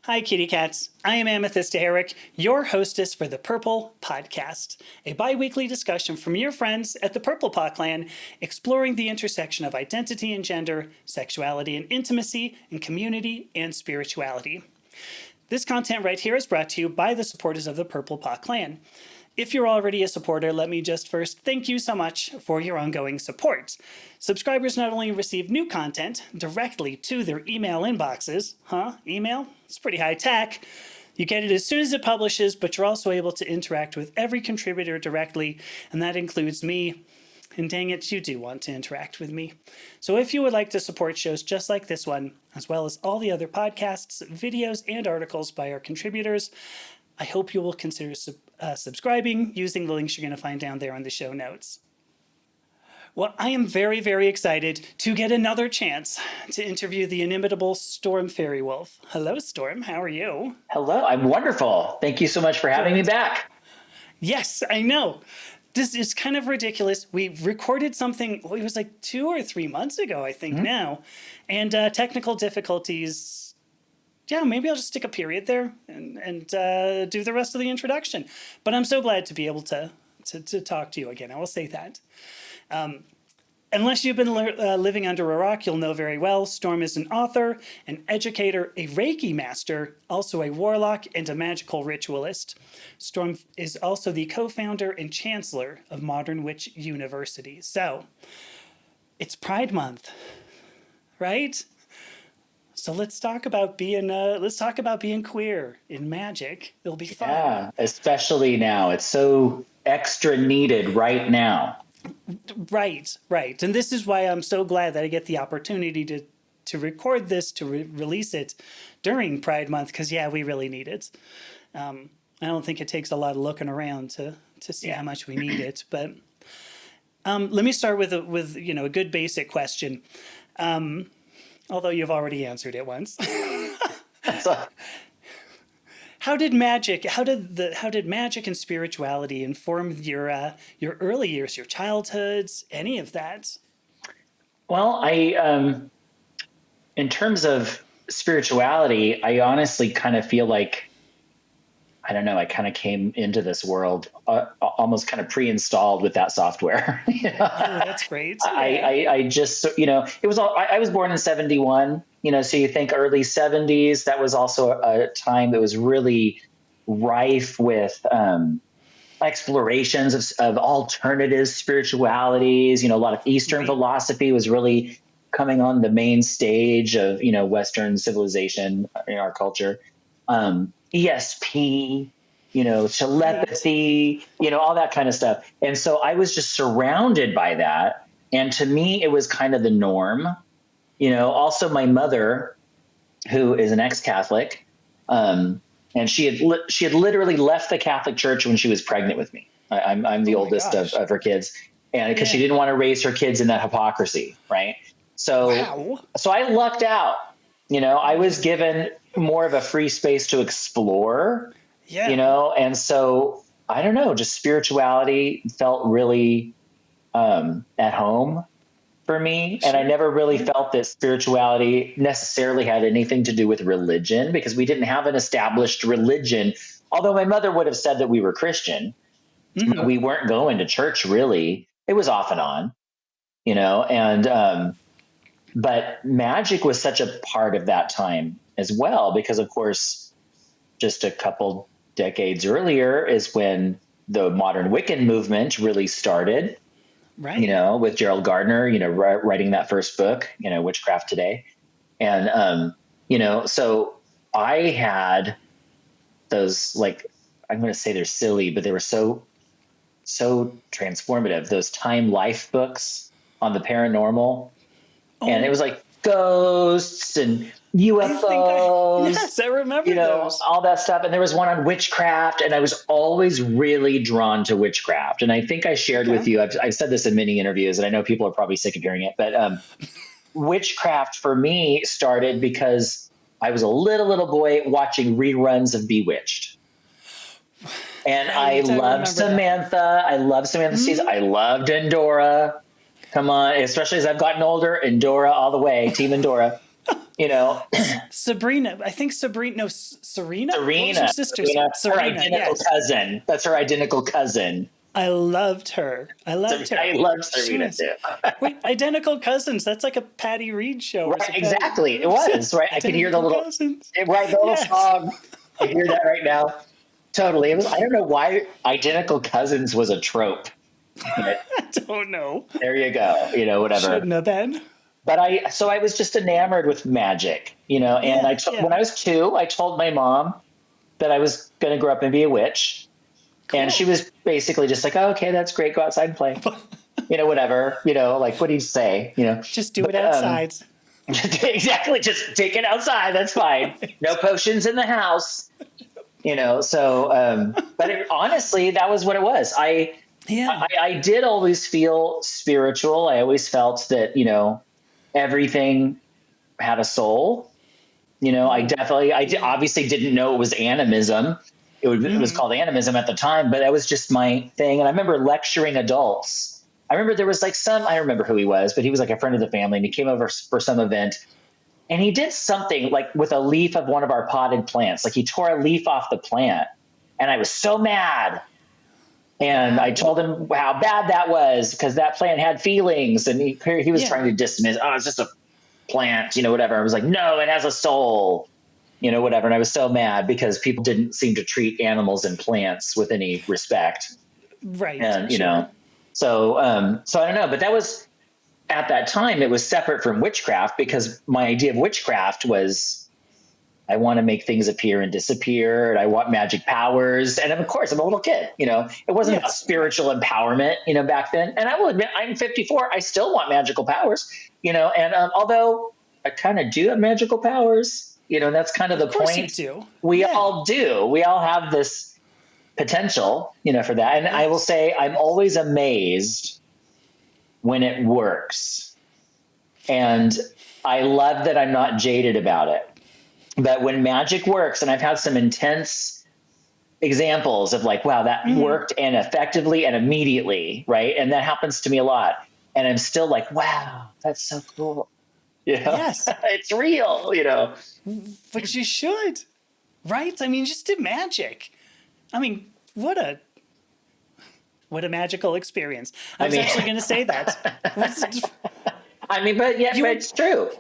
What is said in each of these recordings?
Hi, kitty cats. I am Amethyst Herrick, your hostess for the Purple Podcast, a bi-weekly discussion from your friends at the Purple Pod Clan, exploring the intersection of identity and gender, sexuality and intimacy, and community and spirituality. This content right here is brought to you by the supporters of the Purple Pod Clan. If you're already a supporter, let me just first thank you so much for your ongoing support. Subscribers not only receive new content directly to their email inboxes, email? It's pretty high tech. You get it as soon as it publishes, but you're also able to interact with every contributor directly, and that includes me. And dang it, you do want to interact with me. So if you would like to support shows just like this one, as well as all the other podcasts, videos, and articles by our contributors, I hope you will consider subscribing using the links you're going to find down there on the show notes. Well, I am very, very excited to get another chance to interview the inimitable Storm Faerywolf. Hello, Storm. How are you? Hello. I'm wonderful. Thank you so much for having me back. Yes, I know. This is kind of ridiculous. We recorded something, it was like 2 or 3 months ago, I think now. And technical difficulties. Yeah, maybe I'll just stick a period there and do the rest of the introduction. But I'm so glad to be able to talk to you again. I will say that. Unless you've been living under a rock, you'll know very well Storm is an author, an educator, a Reiki master, also a warlock, and a magical ritualist. Storm is also the co-founder and chancellor of Modern Witch University. So, it's Pride Month, right? So let's talk about being queer in magic. It'll be fun. Yeah, especially now. It's so extra needed right now. Right. And this is why I'm so glad that I get the opportunity to record this, to release it during Pride Month, because, yeah, we really need it. I don't think it takes a lot of looking around to see how much we need it. But let me start with a good basic question. Although you've already answered it once. How did magic and spirituality inform your early years, your childhoods, any of that? Well, in terms of spirituality, I honestly kind of feel like, I don't know, I kind of came into this world almost kind of pre-installed with that software. Oh, that's great. I just, it was all, I was born in 71, so you think early 70s, that was also a time that was really rife with explorations of alternative spiritualities. A lot of Eastern philosophy was really coming on the main stage of, Western civilization in our culture. ESP, telepathy, all that kind of stuff. And so I was just surrounded by that. And to me, it was kind of the norm. Also my mother, who is an ex-Catholic, and she had literally left the Catholic Church when she was pregnant with me. I'm the oldest of her kids, and because she didn't want to raise her kids in that hypocrisy, right? So I lucked out. I was given more of a free space to explore, and so I don't know, just spirituality felt really at home for me. Sure. And I never really felt that spirituality necessarily had anything to do with religion, because we didn't have an established religion. Although my mother would have said that we were Christian, we weren't going to church really. It was off and on, and but magic was such a part of that time as well, because of course, just a couple decades earlier is when the modern Wiccan movement really started, right? With Gerald Gardner, writing that first book, Witchcraft Today. And, so I had those, like, I'm going to say they're silly, but they were so transformative. Those Time Life books on the paranormal. And it was like ghosts and UFOs. Yes, I remember those. All that stuff. And there was one on witchcraft, and I was always really drawn to witchcraft. And I think I shared with you, I've said this in many interviews, and I know people are probably sick of hearing it, but witchcraft for me started because I was a little boy watching reruns of Bewitched. And I loved Samantha. I loved Samantha season. I loved Endora. Come on, especially as I've gotten older, Endora all the way, Team Endora. Sabrina. I think Sabrina. No, Serena. What was her sister's? Her identical cousin. That's her identical cousin. I loved her. I loved Serena too. Wait, identical cousins. That's like a Patty Reed show. Right, exactly. It was, right? I could hear the little song. I hear that right now. Totally. It was. I don't know why identical cousins was a trope. I don't know. There you go. Whatever. Shouldn't have been. But I was just enamored with magic, and when I was 2, I told my mom that I was going to grow up and be a witch. Cool. And she was basically just like, oh, okay, that's great. Go outside and play, whatever, like, what do you say? Just do it outside. Exactly. Just take it outside. That's fine. No potions in the house, so, but honestly, that was what it was. I did always feel spiritual. I always felt that, everything had a soul. I obviously didn't know it was animism. It was called animism at the time, but that was just my thing. And I remember lecturing adults. I remember there was I don't remember who he was, but he was like a friend of the family, and he came over for some event, and he did something like with a leaf of one of our potted plants. Like he tore a leaf off the plant, and I was so mad. And I told him how bad that was because that plant had feelings, and he was trying to dismiss. Oh, it's just a plant, whatever. I was like, no, it has a soul, whatever. And I was so mad because people didn't seem to treat animals and plants with any respect, right? And so I don't know, but that was at that time. It was separate from witchcraft because my idea of witchcraft was, I want to make things appear and disappear, and I want magic powers. And of course, I'm a little kid, it wasn't about spiritual empowerment, back then. And I will admit, I'm 54. I still want magical powers, and although I kind of do have magical powers, that's kind of the point. We all do. We all have this potential, for that. And I will say, I'm always amazed when it works. And I love that I'm not jaded about it. But when magic works, and I've had some intense examples of like, wow, that worked and effectively and immediately, right? And that happens to me a lot. And I'm still like, wow, that's so cool. Yes. It's real, But you should, right? I mean, just do magic. I mean, what a magical experience. I was actually going to say that. But it's true.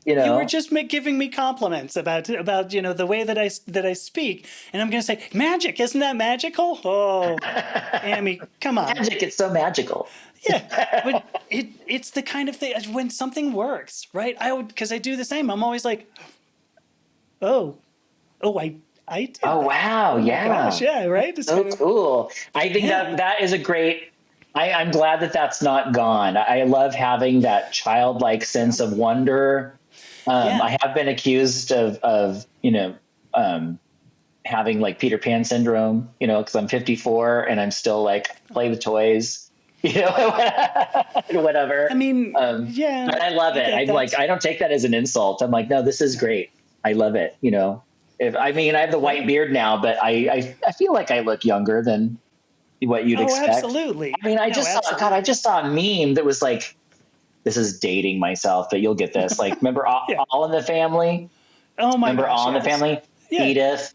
You were just giving me compliments about the way that I speak, and I'm going to say magic. Isn't that magical? Oh, Amy, come on. Magic is so magical. Yeah, but it's the kind of thing when something works, right? Because I do the same. I'm always like, I did. Oh wow, yeah, gosh, yeah, right. It's so cool. I think that is a great. I'm glad that that's not gone. I love having that childlike sense of wonder. I have been accused of having like Peter Pan syndrome, because I'm 54 and I'm still like play with toys, whatever. I mean, but I love it. I'm like, I don't take that as an insult. I'm like, no, this is great. I love it. I have the white beard now, but I feel like I look younger than what you'd expect. Absolutely. I mean, I just saw a meme that was like, this is dating myself, but you'll get this. Like, remember All in the Family? Oh my! Remember All in the Family? Yeah.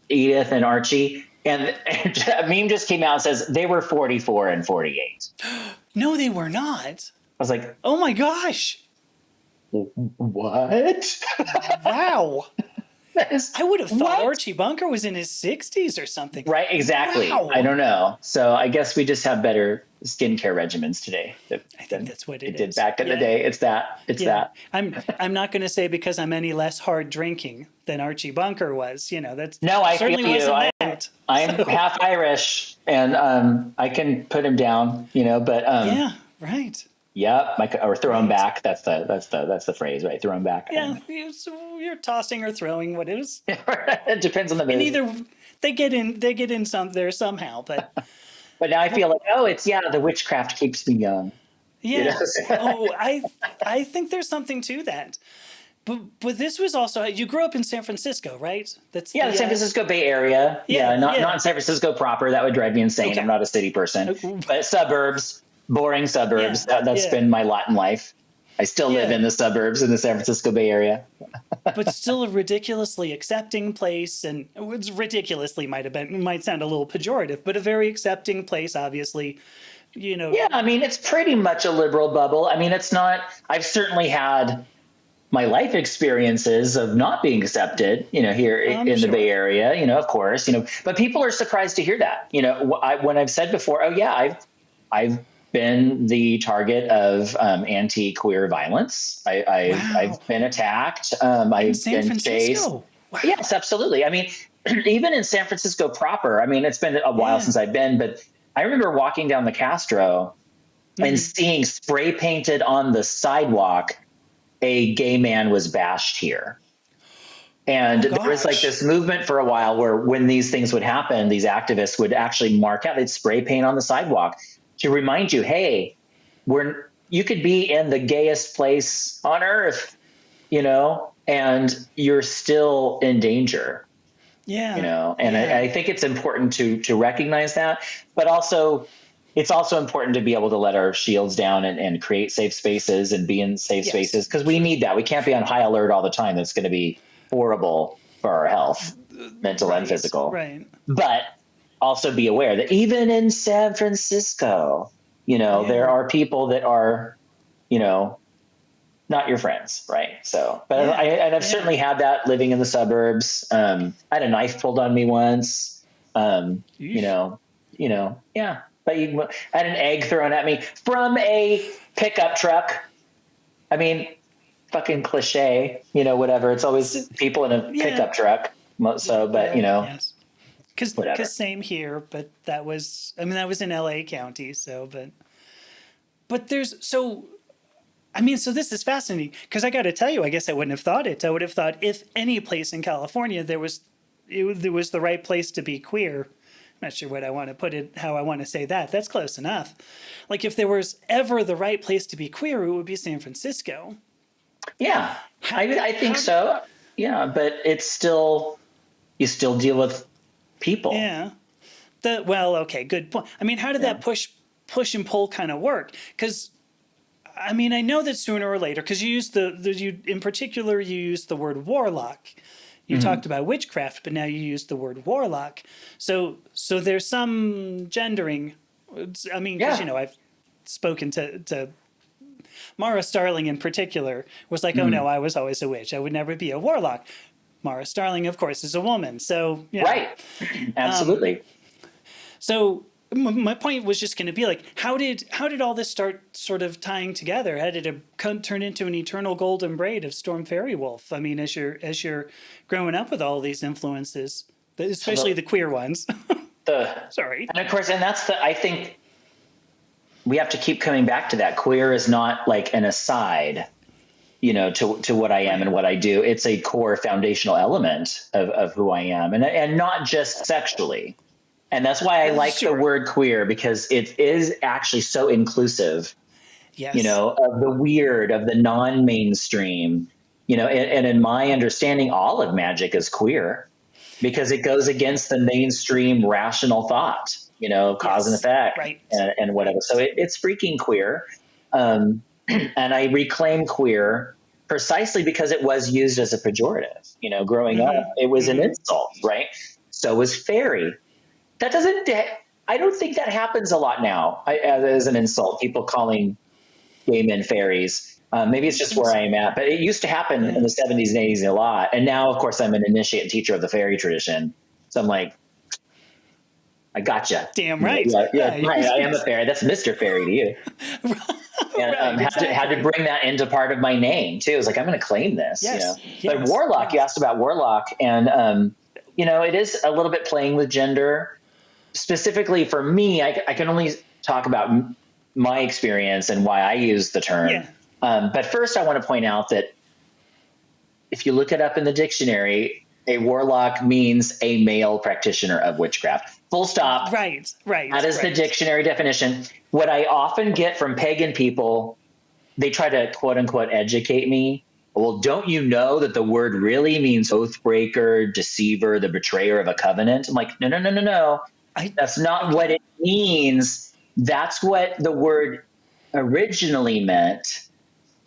Edith, and Archie. And a meme just came out and says they were 44 and 48. No, they were not. I was like, oh my gosh! What? Wow. I would have thought Archie Bunker was in his 60s or something. Right, exactly. Wow. I don't know. So I guess we just have better skincare regimens today. I think that's what it is. Did back in the day. It's that. I'm not going to say because I'm any less hard drinking than Archie Bunker was. That's no. I certainly feel you. wasn't that. I'm half Irish, and I can put him down. But yeah, right. Yep, or throw him back. That's the phrase, right? Throw him back. Yeah, you're tossing or throwing. What is? It depends on the mood. And either they get in some there somehow, but. But now I feel like, the witchcraft keeps me young. Yeah. I think there's something to that. But this was also, you grew up in San Francisco, right? The San Francisco Bay Area. Not in San Francisco proper. That would drive me insane. Okay. I'm not a city person. But suburbs. Boring suburbs. That's been my lot in life. I still live Yeah. in the suburbs in the San Francisco Bay Area. But still a ridiculously accepting place, and it's ridiculously might sound a little pejorative, but a very accepting place, obviously. You know, Yeah, I mean, it's pretty much a liberal bubble. I mean, it's not, I've certainly had my life experiences of not being accepted, here I'm in the Bay sure. Area, of course, but people are surprised to hear that, when I've said before, oh yeah, I've been the target of anti-queer violence. I've Wow. been attacked. In I've San been chased. Francisco. Wow. Yes, absolutely. I mean, even in San Francisco proper, I mean, it's been a while Yeah. since I've been, but I remember walking down the Castro and seeing spray painted on the sidewalk, a gay man was bashed here. And Oh there was like gosh. this movement for a while where when these things would happen, these activists would actually mark out, they'd spray paint on the sidewalk to remind you, hey, you could be in the gayest place on earth, and you're still in danger, Yeah. and Yeah. I think it's important to recognize that, but also it's also important to be able to let our shields down and create safe spaces and be in safe Yes. spaces, because we need that. We can't be on high alert all the time. That's going to be horrible for our health, mental and Right. physical. Right. But also be aware that even in San Francisco, there Yeah. are people that are, not your friends, right? So, but Yeah. I've Yeah. certainly had that living in the suburbs. I had a knife pulled on me once. Yeesh. Yeah. But I had an egg thrown at me from a pickup truck. I mean, fucking cliche, whatever. It's always people in a Yeah. pickup truck. So, but Well, yes. Because whatever. same here, but that was in L.A. County, so but there's so so this is fascinating because I got to tell you, I guess I wouldn't have thought it. I would have thought if any place in California there was the right place to be queer. I'm not sure what I want to put it, how I want to say that. That's close enough. Like if there was ever the right place to be queer, it would be San Francisco. Yeah, How, I think how so. Yeah, but you still deal with people. yeah. Okay, good point. How did Yeah. that push and pull kind of work? Because I know that sooner or later, because you used you in particular, you used the word warlock. You Mm-hmm. talked about witchcraft, but now you used the word warlock. So there's some gendering. Because Yeah. I've spoken to Mara Starling in particular was like, oh Mm-hmm. no, I was always a witch. I would never be a warlock. Mara Starling, of course, is a woman. So Right. Absolutely. So my point was just going to be like, how did all this start sort of tying together? How did it turn into an eternal golden braid of Storm Faerywolf? As you're growing up with all these influences, So especially the queer ones. the Sorry. and of course, and that's I think we have to keep coming back to that. Queer is not like an aside, to what I am and what I do. It's a core foundational element of who I am, and not just sexually. And that's why I like the Sure. word queer, because it is actually so inclusive, Yes. of the weird, of the non-mainstream, and in my understanding, all of magic is queer because it goes against the mainstream rational thought, cause and Yes. effect Right. and whatever. Right. So it's freaking queer. And I reclaim queer precisely because it was used as a pejorative. Growing up, it was an insult, right? So was fairy. That doesn't, I don't think that happens a lot now as an insult, people calling gay men fairies. Maybe it's just Think where so. I am at, but it used to happen in Yeah. the 70s and 80s a lot. And now, of course, I'm an initiate and teacher of the fairy tradition. So I'm like, I gotcha. Damn right. Yeah, Yeah. right. I am a fairy. That's Mr. Fairy to you. And Right. had to Exactly. bring that into part of my name too. It was like, I'm going to claim this, Yes. But Yes. warlock, you Yes. asked about warlock, and it is a little bit playing with gender. Specifically for me, I can only talk about my experience and why I use the term. Yeah. But first, I want to point out that if you look it up in the dictionary, a warlock means a male practitioner of witchcraft. Full stop. Right. Right. That is the Right. dictionary definition. What I often get from pagan people, they try to quote unquote educate me. Well, don't you know that the word really means oathbreaker, deceiver, the betrayer of a covenant? I'm like, no. I That's not what okay. it means. That's what the word originally meant.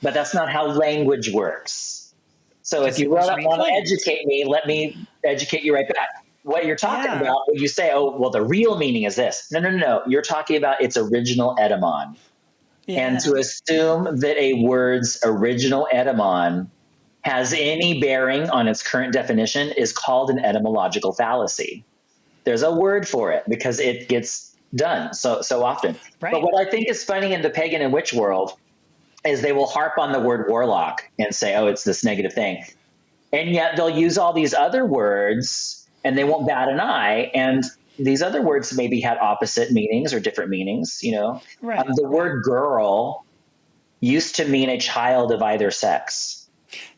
but that's not how language works. So if Because you it was want to reclaimed. educate me, let me educate you right back. What you're talking Yeah. about when you say, oh, well, the real meaning is this. No, no, no, no. You're talking about its original etymon. And Yeah. to assume that a word's original etymon has any bearing on its current definition is called an etymological fallacy. There's a word for it because it gets done so often. But Right. what I think is funny in the pagan and witch world is they will harp on the word warlock and say, oh, it's this negative thing. And yet they'll use all these other words and they won't bat an eye. And these other words maybe had opposite meanings or different meanings, you know. Right. The Right. word girl used to mean a child of either sex,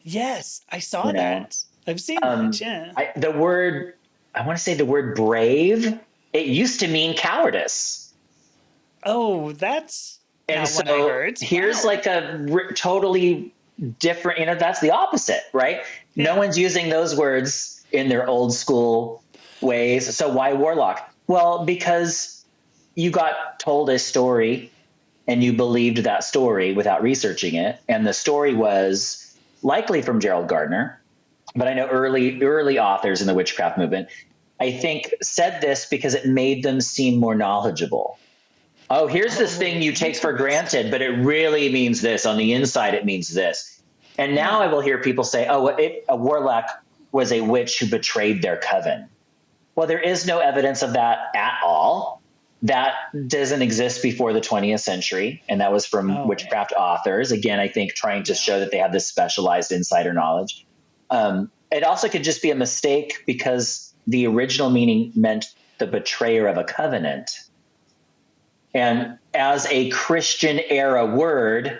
Yes, I saw you know. that. I've seen that. Yeah. I want to say the word brave, it used to mean cowardice. Oh, that's And not what I so heard. here's Wow. like a totally different, you know, that's the opposite, right? No Yeah. one's using those words in their old school ways. So why warlock? Well, because you got told a story and you believed that story without researching it. And the story was likely from Gerald Gardner, but I know early authors in the witchcraft movement, I think, said this because it made them seem more knowledgeable. Oh, here's this thing Oh, you take for interesting. granted, but it really means this. On the inside, it means this. And now I Yeah. will hear people say, oh, a warlock was a witch who betrayed their coven. Well, there is no evidence of that at all. That doesn't exist before the 20th century. And that was from Oh, yeah. witchcraft authors. Again, I think trying to Yeah. show that they have this specialized insider knowledge. It also could just be a mistake because the original meaning meant the betrayer of a covenant. And as a Christian era word,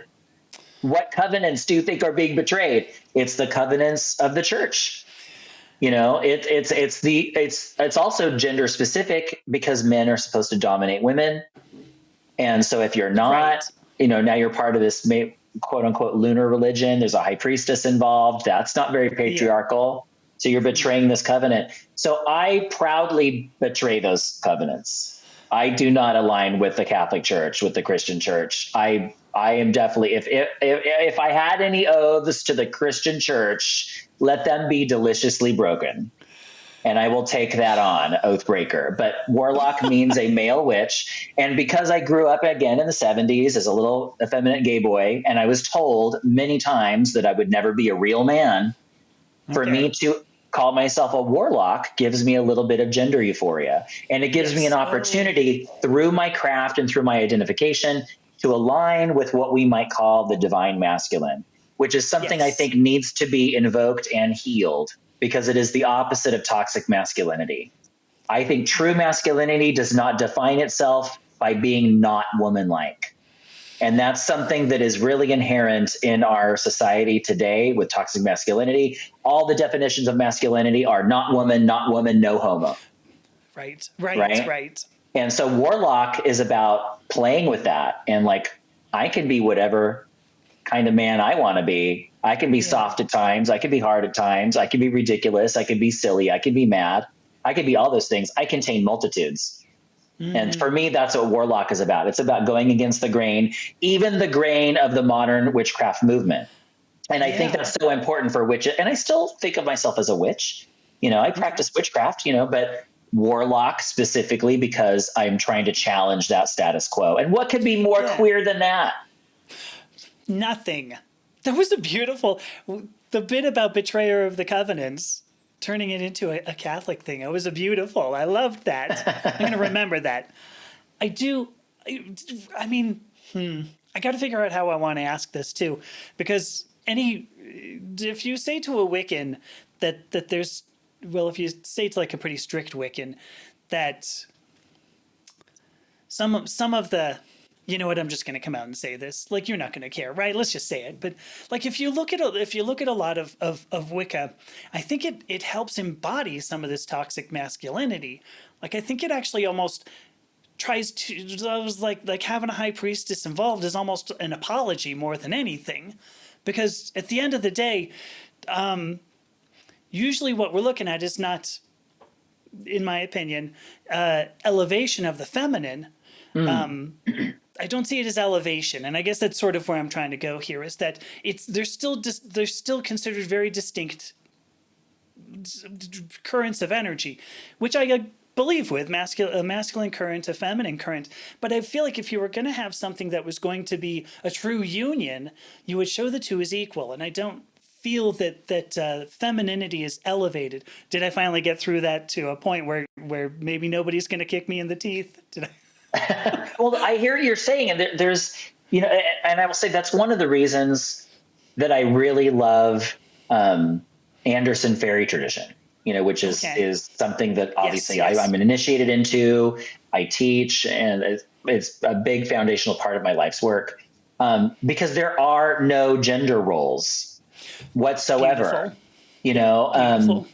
what covenants do you think are being betrayed? It's the covenants of the church. You know, it's also gender specific because men are supposed to dominate women. And so if you're not, Right. you know, now you're part of this quote unquote lunar religion, there's a high priestess involved. That's not very Yeah. patriarchal. So you're betraying this covenant. So I proudly betray those covenants. I do not align with the Catholic Church, with the Christian Church. I am definitely, if I had any oaths to the Christian Church, let them be deliciously broken, and I will take that on, Oathbreaker. But warlock means a male witch. And because I grew up again in the 70s as a little effeminate gay boy, and I was told many times that I would never be a real man, for Okay. me to call myself a warlock gives me a little bit of gender euphoria. And it gives me an Yes. Oh, opportunity through my craft and through my identification to align with what we might call the divine masculine, which is something I yes. think needs to be invoked and healed because it is the opposite of toxic masculinity. I think true Right. masculinity does not define itself by being not woman-like. And that's something that is really inherent in our society today with toxic masculinity. All the definitions of masculinity are not woman, no homo, Right. Right. right? Right. And so warlock is about playing with that. And like, I can be whatever kind of man I want to be. I can be Yeah. soft at times. I can be hard at times. I can be ridiculous. I can be silly. I can be mad. I can be all those things. I contain multitudes. And for me, that's what warlock is about. It's about going against the grain, even the grain of the modern witchcraft movement. And I think Yeah. that's so important for witches. And I still think of myself as a witch. You know, I Okay. practice witchcraft, you know, but warlock specifically because I'm trying to challenge that status quo. And what could be more Yeah. queer than that? Nothing. That was a beautiful. The bit about betrayer of the covenants, turning it into a Catholic thing. It was a beautiful. I loved that. I'm going to remember that. I do. I mean, I got to figure out how I want to ask this too, because if you say to a Wiccan that there's, well, if you say to like a pretty strict Wiccan that some of the, you know what, I'm just going to come out and say this, like, you're not going to care, right? Let's just say it. But like, if you look at a lot of Wicca, I think it helps embody some of this toxic masculinity. Like, I think it actually almost tries to, I was like having a high priestess involved is almost an apology more than anything, because at the end of the day, usually what we're looking at is not, in my opinion, elevation of the feminine. Mm. I don't see it as elevation, and I guess that's sort of where I'm trying to go here. Is that they're still considered very distinct currents of energy, which I believe with a masculine current, a feminine current. But I feel like if you were going to have something that was going to be a true union, you would show the two as equal. And I don't feel that femininity is elevated. Did I finally get through that to a point where maybe nobody's going to kick me in the teeth? Did I? Well, I hear what you're saying, and there's, and I will say that's one of the reasons that I really love Anderson fairy tradition, which is something that obviously Yes. I'm initiated into. I teach, and it's a big foundational part of my life's work, because there are no gender roles whatsoever. Beautiful.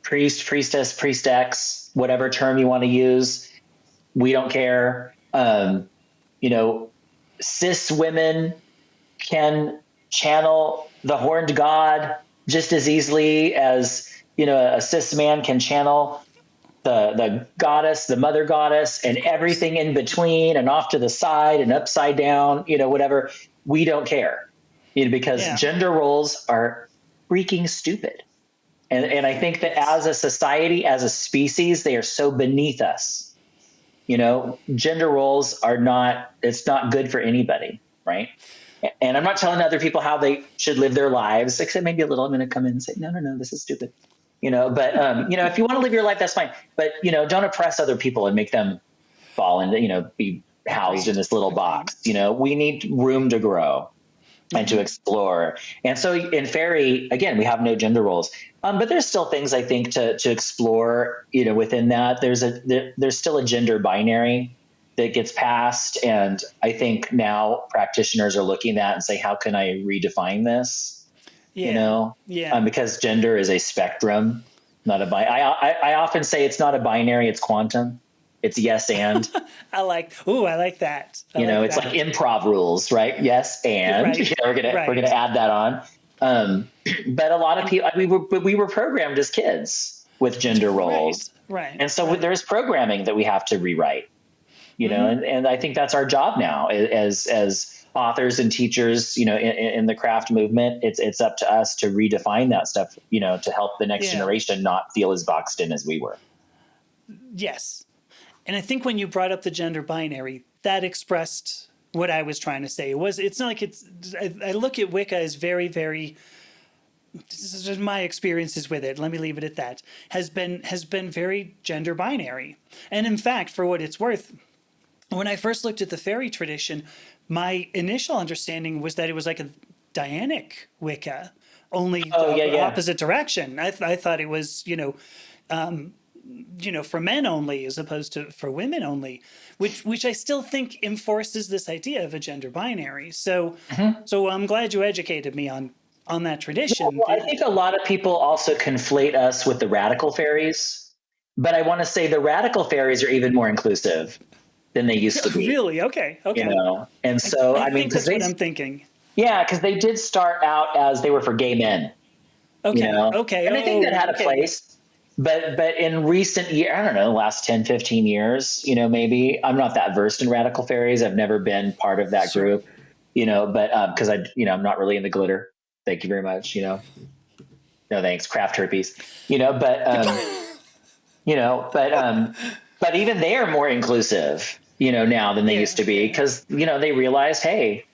Priest, priestess, priest-ex, whatever term you want to use, we don't care. Cis women can channel the horned god just as easily as a cis man can channel the goddess, the mother goddess, and everything in between and off to the side and upside down, whatever. We don't care, because gender roles are freaking stupid. And I think that as a society, as a species, they are so beneath us. Gender roles it's not good for anybody, right? And I'm not telling other people how they should live their lives, except maybe a little. I'm going to come in and say, no, this is stupid. But if you want to live your life, that's fine. But, don't oppress other people and make them fall into, be housed in this little box. We need room to grow and to explore. And so in fairy, again, we have no gender roles. But there's still things I think to explore, within that. There's still a gender binary that gets passed. And I think now practitioners are looking at that and say, how can I redefine this? Because gender is a spectrum, not a I often say it's not a binary, it's quantum. It's yes and. I like that. It's like improv rules, right? Yes and. Right. We're gonna add that on. But a lot of people, we were programmed as kids with gender roles, right? And so there's programming that we have to rewrite. And I think that's our job now as authors and teachers. In the craft movement, it's up to us to redefine that stuff. To help the next generation not feel as boxed in as we were. Yes. And I think when you brought up the gender binary, that expressed what I was trying to say. It's not like I look at Wicca as very, very, this is just my experiences with it, let me leave it at that, has been very gender binary. And in fact, for what it's worth, when I first looked at the fairy tradition, my initial understanding was that it was like a Dianic Wicca, only the opposite direction. I thought it was, for men only as opposed to for women only, which I still think enforces this idea of a gender binary. So I'm glad you educated me on that tradition. Well, I think a lot of people also conflate us with the radical fairies, but I want to say the radical fairies are even more inclusive than they used to be. Really? Okay. And so I mean, that's what I'm thinking. Yeah, because they did start out as they were for gay men. Okay. And I think that had a place. But in recent years, I don't know, last 10, 15 years, maybe, I'm not that versed in radical fairies. I've never been part of that group, but because I'm not really into glitter. Thank you very much. No thanks, craft herpes, but even they are more inclusive, now than they used to be, because, they realized, hey,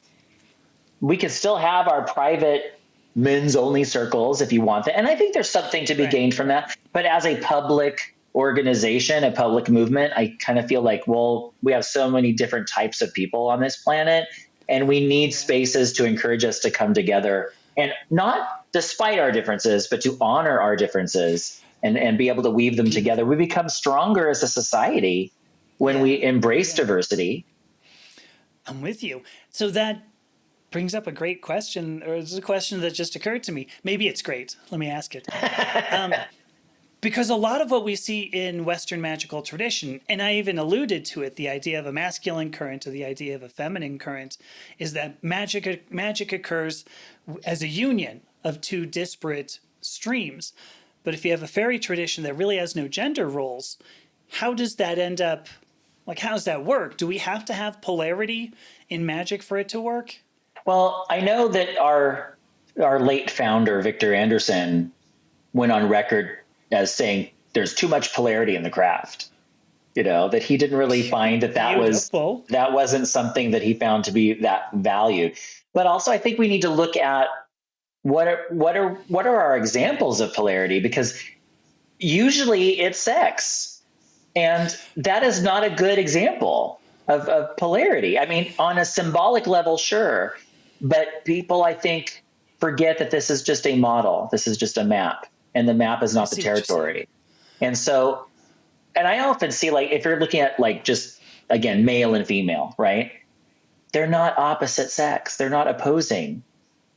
we can still have our private men's only circles if you want that. And I think there's something to be gained from that. But as a public organization, a public movement, I kind of feel like, well, we have so many different types of people on this planet, and we need spaces to encourage us to come together, and not despite our differences, but to honor our differences and be able to weave them together. We become stronger as a society when we embrace diversity. I'm with you. So that brings up a great question, or it's a question that just occurred to me. Maybe it's great. Let me ask it. Because a lot of what we see in Western magical tradition, and I even alluded to it, the idea of a masculine current or the idea of a feminine current, is that magic occurs as a union of two disparate streams. But if you have a fairy tradition that really has no gender roles, how does that end up Like, how's that work? Do we have to have polarity in magic for it to work? Well, I know that our late founder, Victor Anderson, went on record as saying there's too much polarity in the craft. That he didn't really find Beautiful. that wasn't something that he found to be that valued. But also, I think we need to look at what are our examples of polarity, because usually it's sex, and that is not a good example of polarity. I mean, on a symbolic level, sure, but people, I think, forget that this is just a model. This is just a map, and the map is not the territory. And so, and I often see, like, if you're looking at, like, just, again, male and female, right? They're not opposite sex. They're not opposing.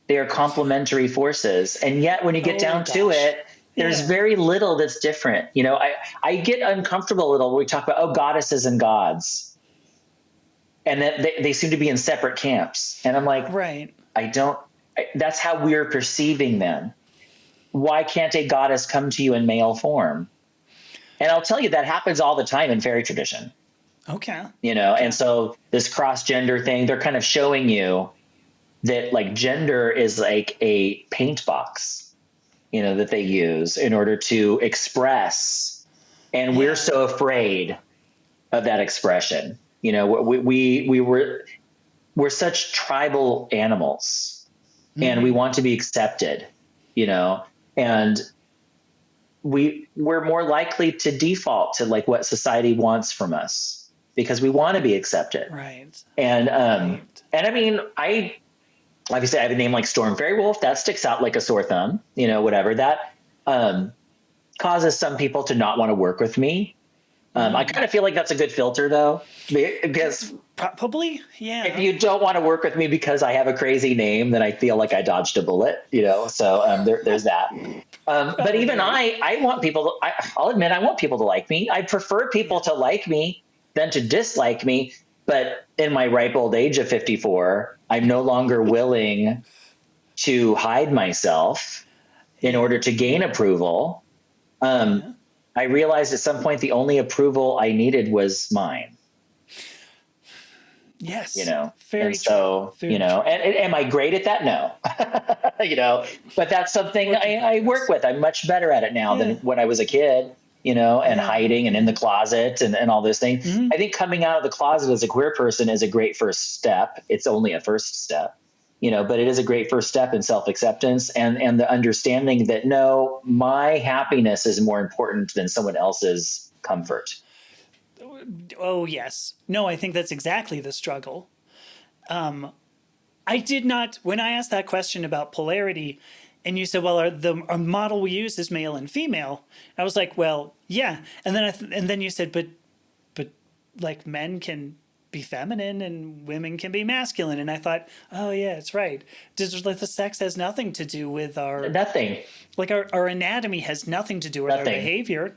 They are complementary forces. And yet when you get down to it, there's very little that's different. I get uncomfortable a little when we talk about, goddesses and gods. And that they seem to be in separate camps. And I'm like, right. That's how we're perceiving them. Why can't a goddess come to you in male form? And I'll tell you, that happens all the time in fairy tradition. Okay. And so this cross-gender thing, they're kind of showing you that, like, gender is like a paint box, that they use in order to express. And we're so afraid of that expression. We're such tribal animals, and we want to be accepted, and we're more likely to default to, like, what society wants from us, because we want to be accepted. Right. And I mean, obviously I have a name like Storm Faerywolf that sticks out like a sore thumb, whatever that causes some people to not want to work with me. I kind of feel like that's a good filter, though, because probably, yeah. If you don't want to work with me because I have a crazy name, then I feel like I dodged a bullet, So there's that. But even I want people. I'll admit, I want people to like me. I prefer people to like me than to dislike me. But in my ripe old age of 54, I'm no longer willing to hide myself in order to gain approval. I realized at some point the only approval I needed was mine. Yes. Very and so, true. And am I great at that? No. But that's something I work with. I'm much better at it now than when I was a kid, and hiding and in the closet and all those things. Mm-hmm. I think coming out of the closet as a queer person is a great first step. It's only a first step. But it is a great first step in self-acceptance and the understanding that, no, my happiness is more important than someone else's comfort. Oh, yes. No, I think that's exactly the struggle. I did not, when I asked that question about polarity, and you said, well, our model we use is male and female, I was like, well, yeah. And then you said, but like, men can be feminine and women can be masculine, and I thought, oh yeah, it's right. Like, the sex has nothing to do with nothing. Like, our anatomy has nothing to do with our behavior.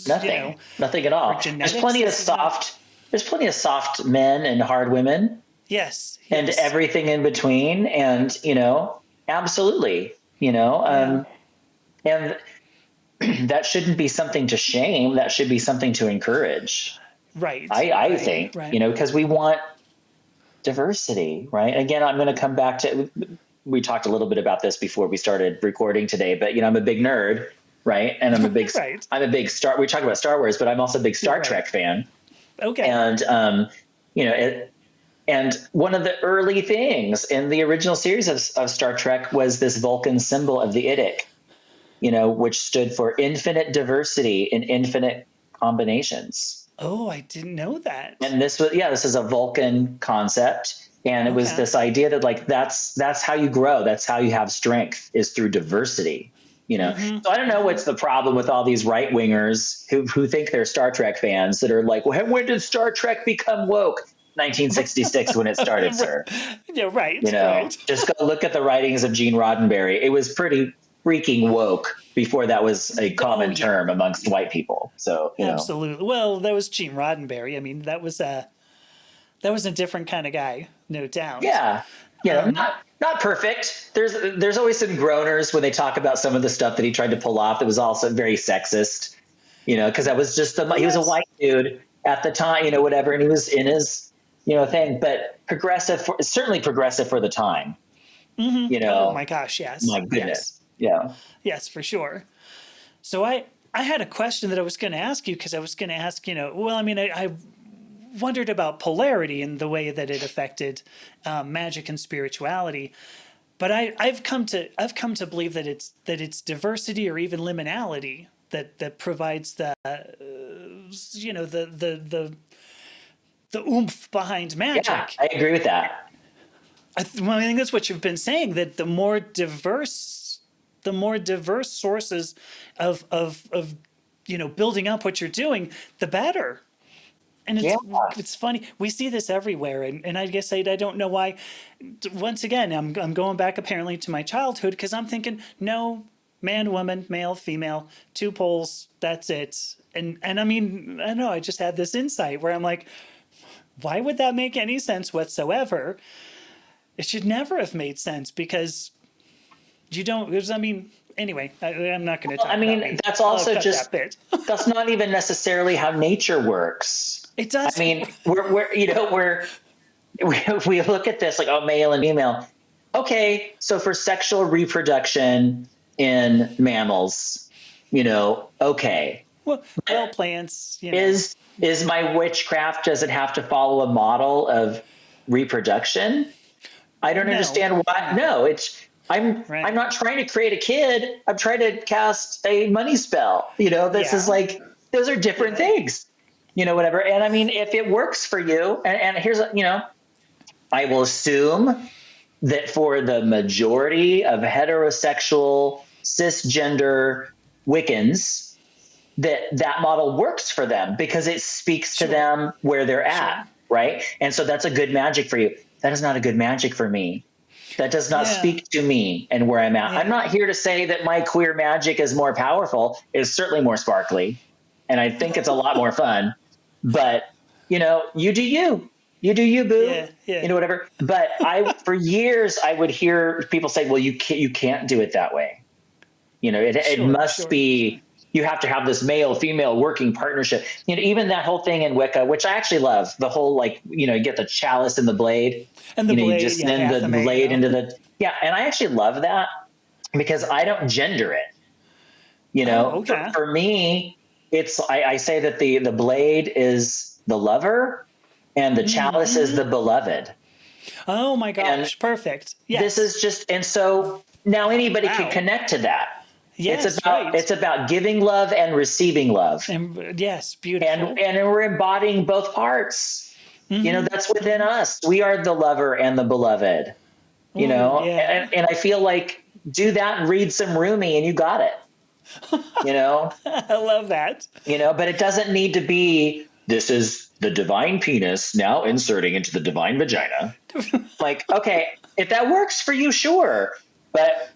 Nothing. Nothing at all. There's plenty of soft men and hard women. Yes. And everything in between, and absolutely, and that shouldn't be something to shame. That should be something to encourage. Right. I think, because we want diversity, right? Again, I'm going to come back to, we talked a little bit about this before we started recording today, but, I'm a big nerd, right? And I'm a big, I'm a big we talked about Star Wars, but I'm also a big Star Trek fan. Okay. And, and one of the early things in the original series of Star Trek was this Vulcan symbol of the Idic, which stood for infinite diversity in infinite combinations. Oh, I didn't know that. And this is a Vulcan concept. And it was this idea that, like, that's how you grow. That's how you have strength, is through diversity, Mm-hmm. So I don't know what's the problem with all these right wingers who think they're Star Trek fans that are like, well, when did Star Trek become woke? 1966 when it started, sir. Yeah, right. Just go look at the writings of Gene Roddenberry. It was pretty freaking woke before that was a common term amongst white people. So absolutely. Well, that was Gene Roddenberry. I mean, that was a different kind of guy, no doubt. Yeah. Not perfect. There's always some groaners when they talk about some of the stuff that he tried to pull off that was also very sexist. Because that was just he was a white dude at the time, whatever. And he was in his, thing, but certainly progressive for the time, Oh my gosh, yes. my goodness. Yes. Yeah. Yes, for sure. So I had a question that I was going to ask you, because I was going to ask, well, I mean, I wondered about polarity and the way that it affected magic and spirituality. But I've come to believe that it's diversity or even liminality that provides the the oomph behind magic. Yeah, I agree with that. I think that's what you've been saying, that the more diverse sources of building up what you're doing, the better. And it's funny, we see this everywhere, and I guess I don't know why. Once again, I'm going back apparently to my childhood, because I'm thinking, no, man, woman, male, female, two poles, that's it. And I mean, I don't know, I just had this insight where I'm like, why would that make any sense whatsoever? It should never have made sense, because you don't. I mean, anyway, I'm not going to talk. That's also just that's not even necessarily how nature works. It does. I mean, we look at this like, oh, male and female. Okay, so for sexual reproduction in mammals, okay. Well, plants. Is my witchcraft, does it have to follow a model of reproduction? I don't understand why. No, I'm not trying to create a kid. I'm trying to cast a money spell. This is like, those are different things, whatever. And I mean, if it works for you, and here's, I will assume that for the majority of heterosexual, cisgender Wiccans, that model works for them because it speaks to them where they're at. Right. And so that's a good magic for you. That is not a good magic for me. That does not speak to me and where I'm at. I'm not here to say that my queer magic is more powerful. It's certainly more sparkly, and I think it's a lot more fun. But, you do you. You do you, boo. Whatever. But for years, I would hear people say, well, you can't do it that way. It must be. You have to have this male-female working partnership. Even that whole thing in Wicca, which I actually love, the whole, you get the chalice and the blade. And the blade, you just send the blade into the... Yeah, and I actually love that because I don't gender it. For me, it's... I say that the blade is the lover and the chalice is the beloved. Oh, my gosh. And perfect. Yes. This is just... And so now anybody can connect to that. Yes, it's about giving love and receiving love. And, yes, beautiful. And we're embodying both parts. That's within us. We are the lover and the beloved. And I feel like do that and read some Rumi and you got it. I love that. But it doesn't need to be, this is the divine penis now inserting into the divine vagina. Like, okay, if that works for you, sure. But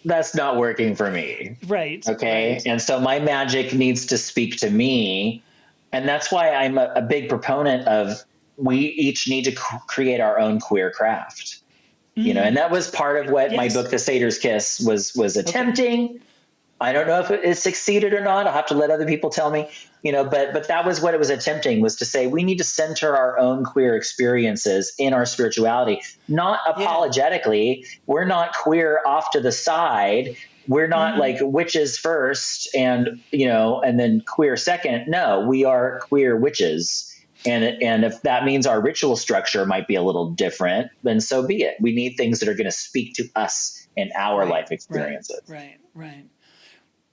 that's not working for me. Right. Okay. Right. And so my magic needs to speak to me. And that's why I'm a big proponent of we each need to create our own queer craft. And that was part of what my book, The Satyr's Kiss, was attempting. Okay. I don't know if it succeeded or not. I'll have to let other people tell me, but that was what it was attempting, was to say we need to center our own queer experiences in our spirituality, not apologetically. We're not queer off to the side. We're not like witches first and then queer second. No, we are queer witches. And if that means our ritual structure might be a little different, then so be it. We need things that are going to speak to us in our life experiences. Right.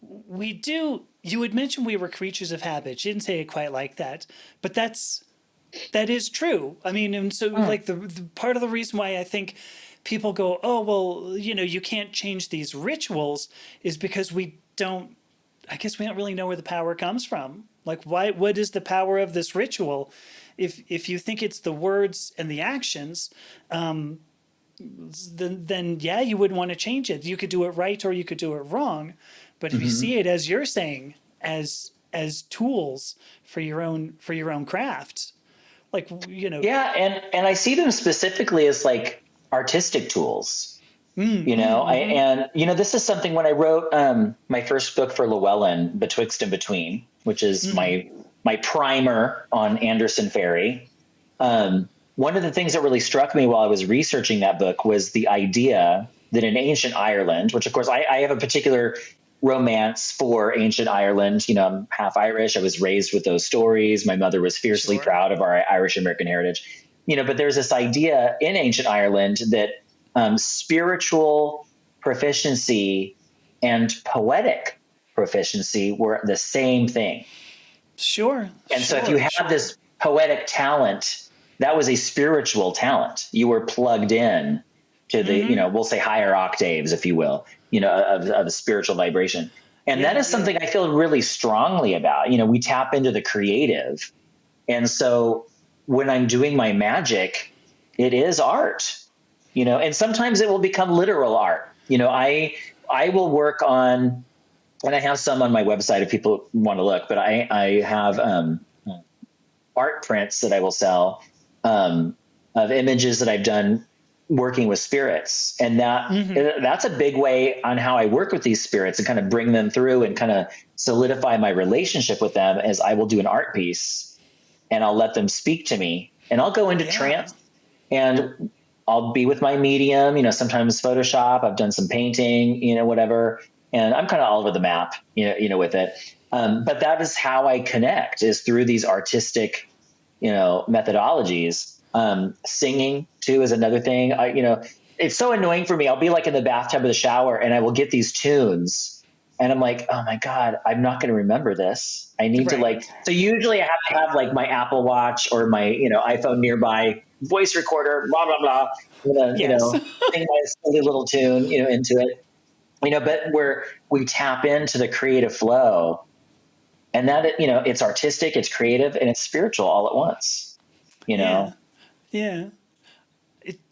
We do. You had mentioned we were creatures of habit. You didn't say it quite like that, but that is true. I mean, and so like the part of the reason why I think people go, oh, well, you can't change these rituals is because I guess we don't really know where the power comes from. Like, what is the power of this ritual? If you think it's the words and the actions, then you wouldn't want to change it. You could do it right or you could do it wrong. But if you see it, as you're saying, as tools for your own craft, like, Yeah. And I see them specifically as like artistic tools, this is something when I wrote, my first book for Llewellyn, Betwixt and Between, which is my my primer on Anderson Faery. One of the things that really struck me while I was researching that book was the idea that in ancient Ireland, which of course I have a particular romance for ancient Ireland. You know, I'm half Irish. I was raised with those stories. My mother was fiercely proud of our Irish American heritage. You know, but there's this idea in ancient Ireland that spiritual proficiency and poetic proficiency were the same thing. Sure. And so if you had this poetic talent, that was a spiritual talent. You were plugged in to the, you know, we'll say higher octaves, if you will, you know, of a spiritual vibration. And that is something I feel really strongly about. You know, we tap into the creative. And so when I'm doing my magic, it is art, you know, and sometimes it will become literal art. You know, I will work on, and I have some on my website if people want to look, but I have art prints that I will sell of images that I've done working with spirits. And that's a big way on how I work with these spirits and kind of bring them through and kind of solidify my relationship with them, as I will do an art piece and I'll let them speak to me and I'll go into trance and I'll be with my medium, you know, sometimes Photoshop, I've done some painting, you know, whatever. And I'm kind of all over the map, you know, with it. But that is how I connect, is through these artistic, you know, methodologies. Singing too is another thing. You know, it's so annoying for me. I'll be like in the bathtub or the shower and I will get these tunes and I'm like, oh my God, I'm not going to remember this. I need to so usually I have to have like my Apple Watch or my, you know, iPhone nearby, voice recorder, blah, blah, blah. I'm gonna, you know, sing my silly little tune, you know, into it, you know, but where we tap into the creative flow and that, you know, it's artistic, it's creative, and it's spiritual all at once, you know? Yeah.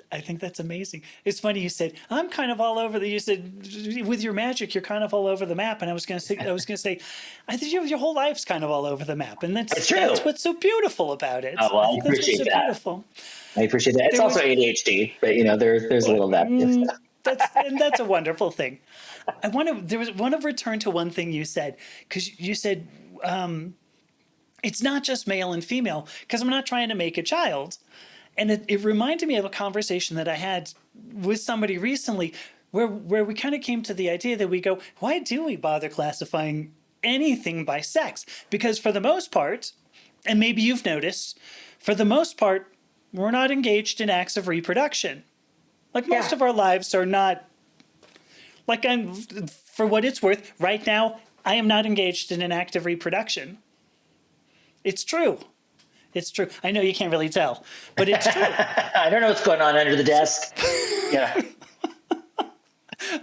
I think that's amazing. It's funny you said I'm kind of all over you said with your magic you're kind of all over the map, and I was going to say I think your whole life's kind of all over the map, and that's what's so beautiful about it. Oh, well, I appreciate that. Beautiful. I appreciate that. It's also ADHD, but you know there's a little of that. That's a wonderful thing. I want to return to one thing you said, because you said it's not just male and female, because I'm not trying to make a child. And it reminded me of a conversation that I had with somebody recently where we kind of came to the idea that we go, why do we bother classifying anything by sex? Because for the most part, and maybe you've noticed, for the most part, we're not engaged in acts of reproduction. Like most of our lives are not, like for what it's worth, right now, I am not engaged in an act of reproduction. It's true. It's true. I know you can't really tell, but it's true. I don't know what's going on under the desk. Yeah.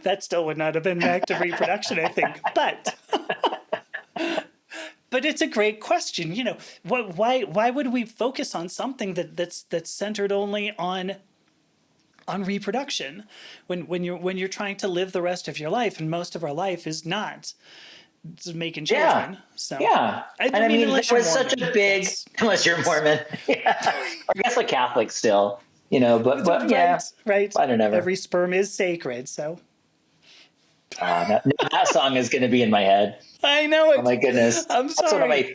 That still would not have been an act of reproduction, I think. But it's a great question. You know, why would we focus on something that's centered only on reproduction when you're trying to live the rest of your life, and most of our life is not making children. So I mean it was such a big, unless you're Mormon, I guess a Catholic still, you know, but right. I don't know. Every sperm is sacred, so that song is going to be in my head. I know it. Oh my goodness. I'm sorry.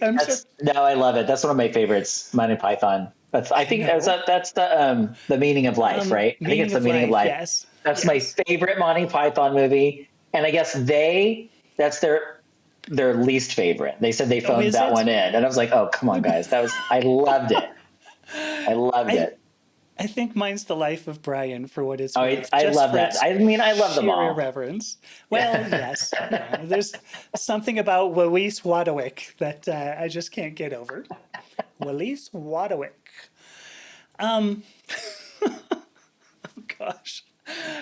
No, I love it. That's one of my favorites, Monty Python. I think that's the meaning of life, right? I think it's the meaning of life. Yes. That's my favorite Monty Python movie, and I guess that's their least favorite. They said they phoned that one in, and I was like, "Oh, come on, guys!" I loved it. I loved it. I think mine's The Life of Brian, for what it's worth. I love that. I mean, I love them all. Irreverence. Well, yes. Yeah, there's something about Wallace Wadowicz that I just can't get over. Wallace Wadowicz. Oh gosh.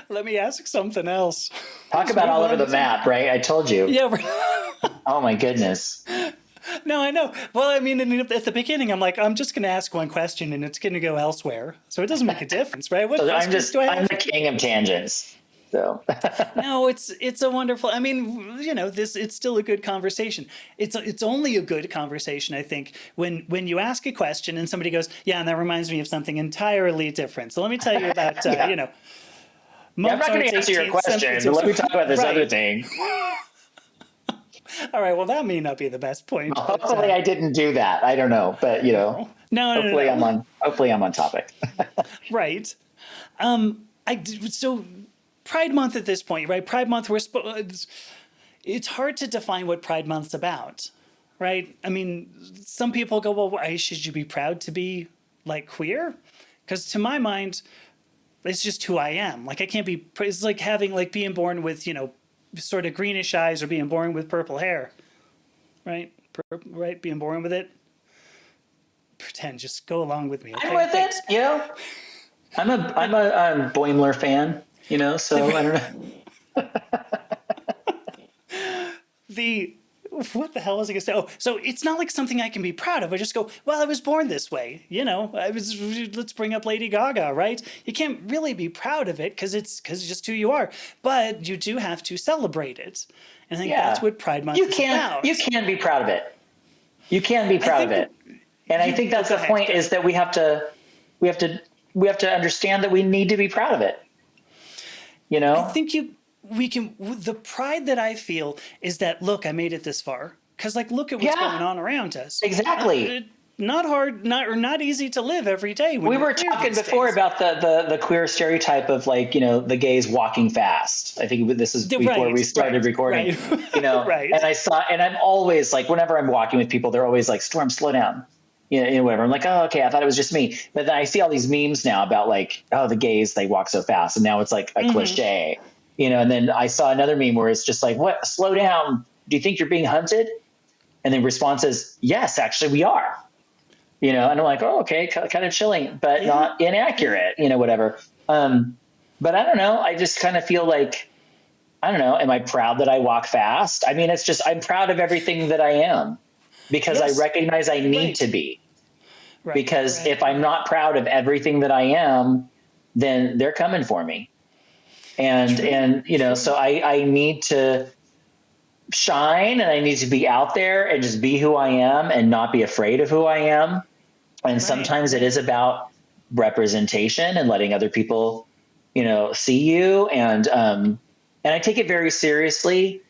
Let me ask something else. Talk about all over the map, right? I told you. Yeah. Oh my goodness. No, I know. Well, I mean, at the beginning, I'm like, I'm just going to ask one question and it's going to go elsewhere. So it doesn't make a difference, right? What questions do I have? I'm the king of tangents. So no, it's a wonderful, I mean, you know, it's still a good conversation. It's only a good conversation, I think, when you ask a question and somebody goes, yeah, and that reminds me of something entirely different. So let me tell you about, you know, I'm not going to answer your question, but let me talk about this other thing. All right. Well, that may not be the best point, but Hopefully I didn't do that. I don't know, but no, no, no, hopefully no, no. hopefully I'm on topic. Right. So Pride Month at this point, right? Pride Month, it's hard to define what Pride Month's about, right? I mean, some people go, well, why should you be proud to be like queer? Because to my mind, it's just who I am. Like I can't be. It's like having like being born with sort of greenish eyes or being born with purple hair, right? Right, being born with it. Pretend, just go along with me. Okay? I'm with Thanks. it. I'm a Boimler fan. So I don't know. The what the hell was I gonna say? Oh, so it's not like something I can be proud of. I just go, well, I was born this way. Let's bring up Lady Gaga, right? You can't really be proud of it because it's just who you are, but you do have to celebrate it. And I think that's what Pride Month is about. You can be proud of it. You can be proud of it. And I think that's the point is that we have to understand that we need to be proud of it. I think the pride that I feel is that, look, I made it this far. Because look at what's going on around us. Exactly. Not hard, not easy to live every day. We were talking before about the queer stereotype of the gays walking fast. I think this is before we started recording. Right. Right. And I'm always whenever I'm walking with people, they're always like, Storm, slow down. Whatever. I'm like, oh, okay. I thought it was just me. But then I see all these memes now about the gays, they walk so fast. And now it's like a cliche, and then I saw another meme where it's just like, what, slow down. Do you think you're being hunted? And the response is, yes, actually we are, and I'm like, oh, okay. Kind of chilling, but not inaccurate, whatever. But I don't know. I just kind of feel like, I don't know. Am I proud that I walk fast? I mean, it's just, I'm proud of everything that I am. Because I recognize I need to be. Right. Because if I'm not proud of everything that I am, then they're coming for me. And so I need to shine and I need to be out there and just be who I am and not be afraid of who I am. And sometimes it is about representation and letting other people, see you. And I take it very seriously.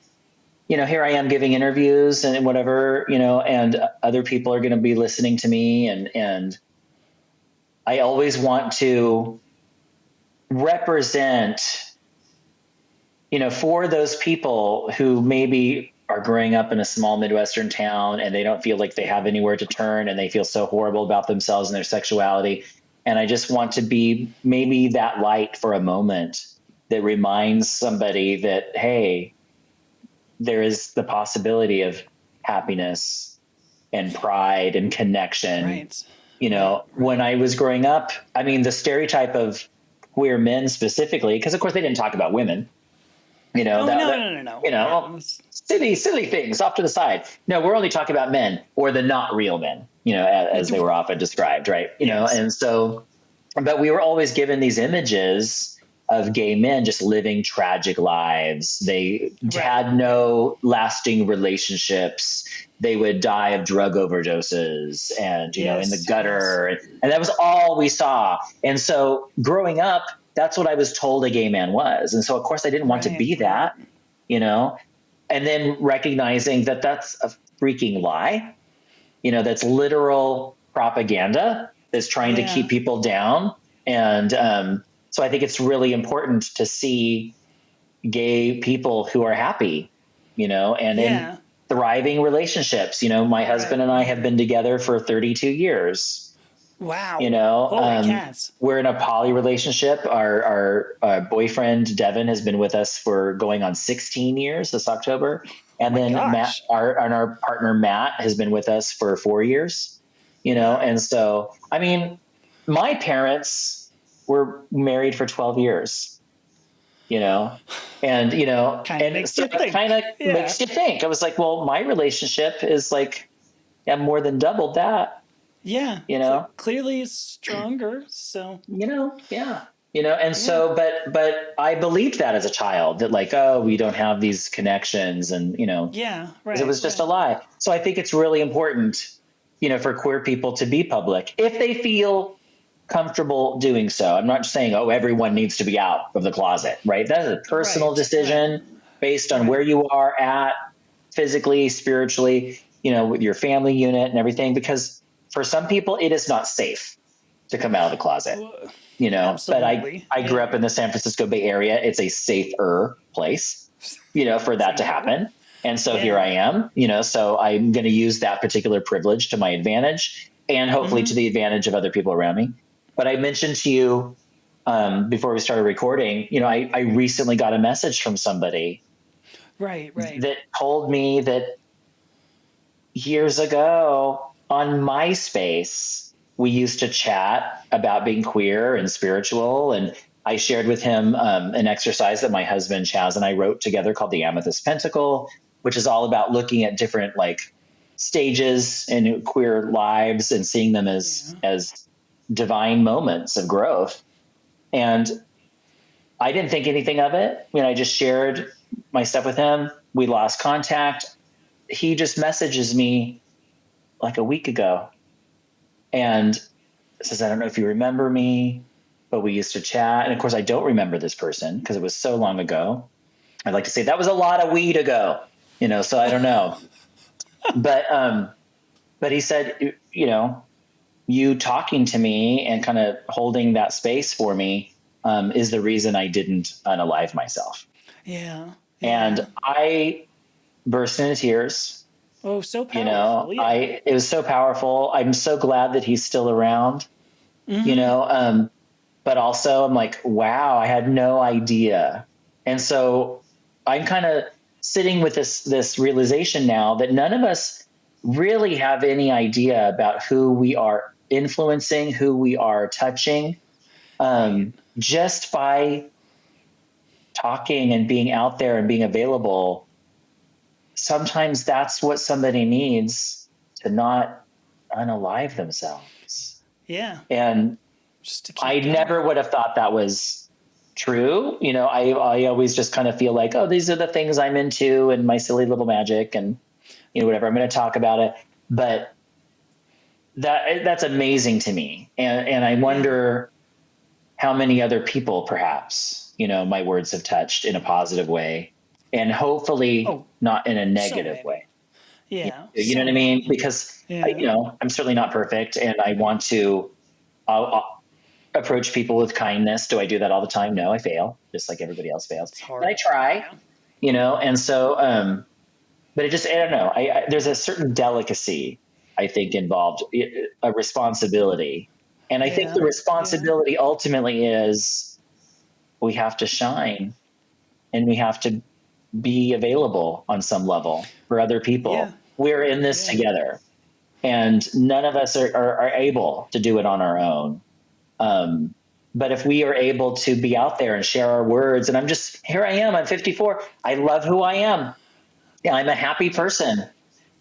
Here I am giving interviews and whatever, and other people are going to be listening to me. And I always want to represent, for those people who maybe are growing up in a small Midwestern town and they don't feel like they have anywhere to turn and they feel so horrible about themselves and their sexuality. And I just want to be maybe that light for a moment that reminds somebody that, hey, there is the possibility of happiness and pride and connection. Right. When I was growing up, I mean, the stereotype of queer men specifically, because of course they didn't talk about women, No. Silly things off to the side. No, we're only talking about men or the not real men, as they were often described. Right. And so, but we were always given these images of gay men just living tragic lives. They had no lasting relationships. They would die of drug overdoses and, in the gutter. And that was all we saw. And so growing up, that's what I was told a gay man was. And so, of course, I didn't want to be that, and then recognizing that that's a freaking lie, that's literal propaganda that's trying to keep people down. And, so I think it's really important to see gay people who are happy, and in thriving relationships. My husband and I have been together for 32 years. Wow. Holy cats. We're in a poly relationship. Our boyfriend, Devin, has been with us for going on 16 years this October. And then Matt, our partner, Matt, has been with us for 4 years, and so, I mean, my parents were married for 12 years, and, kind of makes you think. I was like, well, my relationship is more than doubled that. Yeah. So clearly it's stronger. So, and so, but I believed that as a child that we don't have these connections and, it was just a lie. So I think it's really important, for queer people to be public if they feel comfortable doing so. I'm not saying, everyone needs to be out of the closet, right? That is a personal decision based on where you are at physically, spiritually, with your family unit and everything, because for some people it is not safe to come out of the closet, but Absolutely. I grew up in the San Francisco Bay Area. It's a safer place, for that to happen. And so here I am, so I'm going to use that particular privilege to my advantage and hopefully to the advantage of other people around me. But I mentioned to you before we started recording, I recently got a message from somebody that told me that years ago on MySpace, we used to chat about being queer and spiritual. And I shared with him an exercise that my husband Chaz and I wrote together called the Amethyst Pentacle, which is all about looking at different stages in queer lives and seeing them as divine moments of growth. And I didn't think anything of it. I just shared my stuff with him. We lost contact. He just messages me like a week ago and says, I don't know if you remember me, but we used to chat. And of course I don't remember this person because it was so long ago. I'd like to say that was a lot of weed ago, so I don't know. But he said, you talking to me and kind of holding that space for me is the reason I didn't unalive myself. Yeah. And I burst into tears. Oh, so powerful. It was so powerful. I'm so glad that he's still around, but also I'm like, wow, I had no idea. And so I'm kind of sitting with this realization now that none of us really have any idea about who we are influencing, who we are touching, just by talking and being out there and being available. Sometimes that's what somebody needs to not unalive themselves. Yeah. And I never would have thought that was true. I always just kind of feel like, oh, these are the things I'm into and my silly little magic and, whatever, I'm going to talk about it. But that's amazing to me. And I wonder how many other people perhaps, my words have touched in a positive way and hopefully not in a negative way. Yeah. You know what I mean? Because, I'm certainly not perfect and I want to approach people with kindness. Do I do that all the time? No, I fail just like everybody else fails. But I try, and so, but I don't know. There's a certain delicacy, I think, involved, a responsibility. And I think the responsibility ultimately is we have to shine and we have to be available on some level for other people. Yeah. We're in this together and none of us are able to do it on our own. But if we are able to be out there and share our words, and here I am, I'm 54. I love who I am. Yeah, I'm a happy person,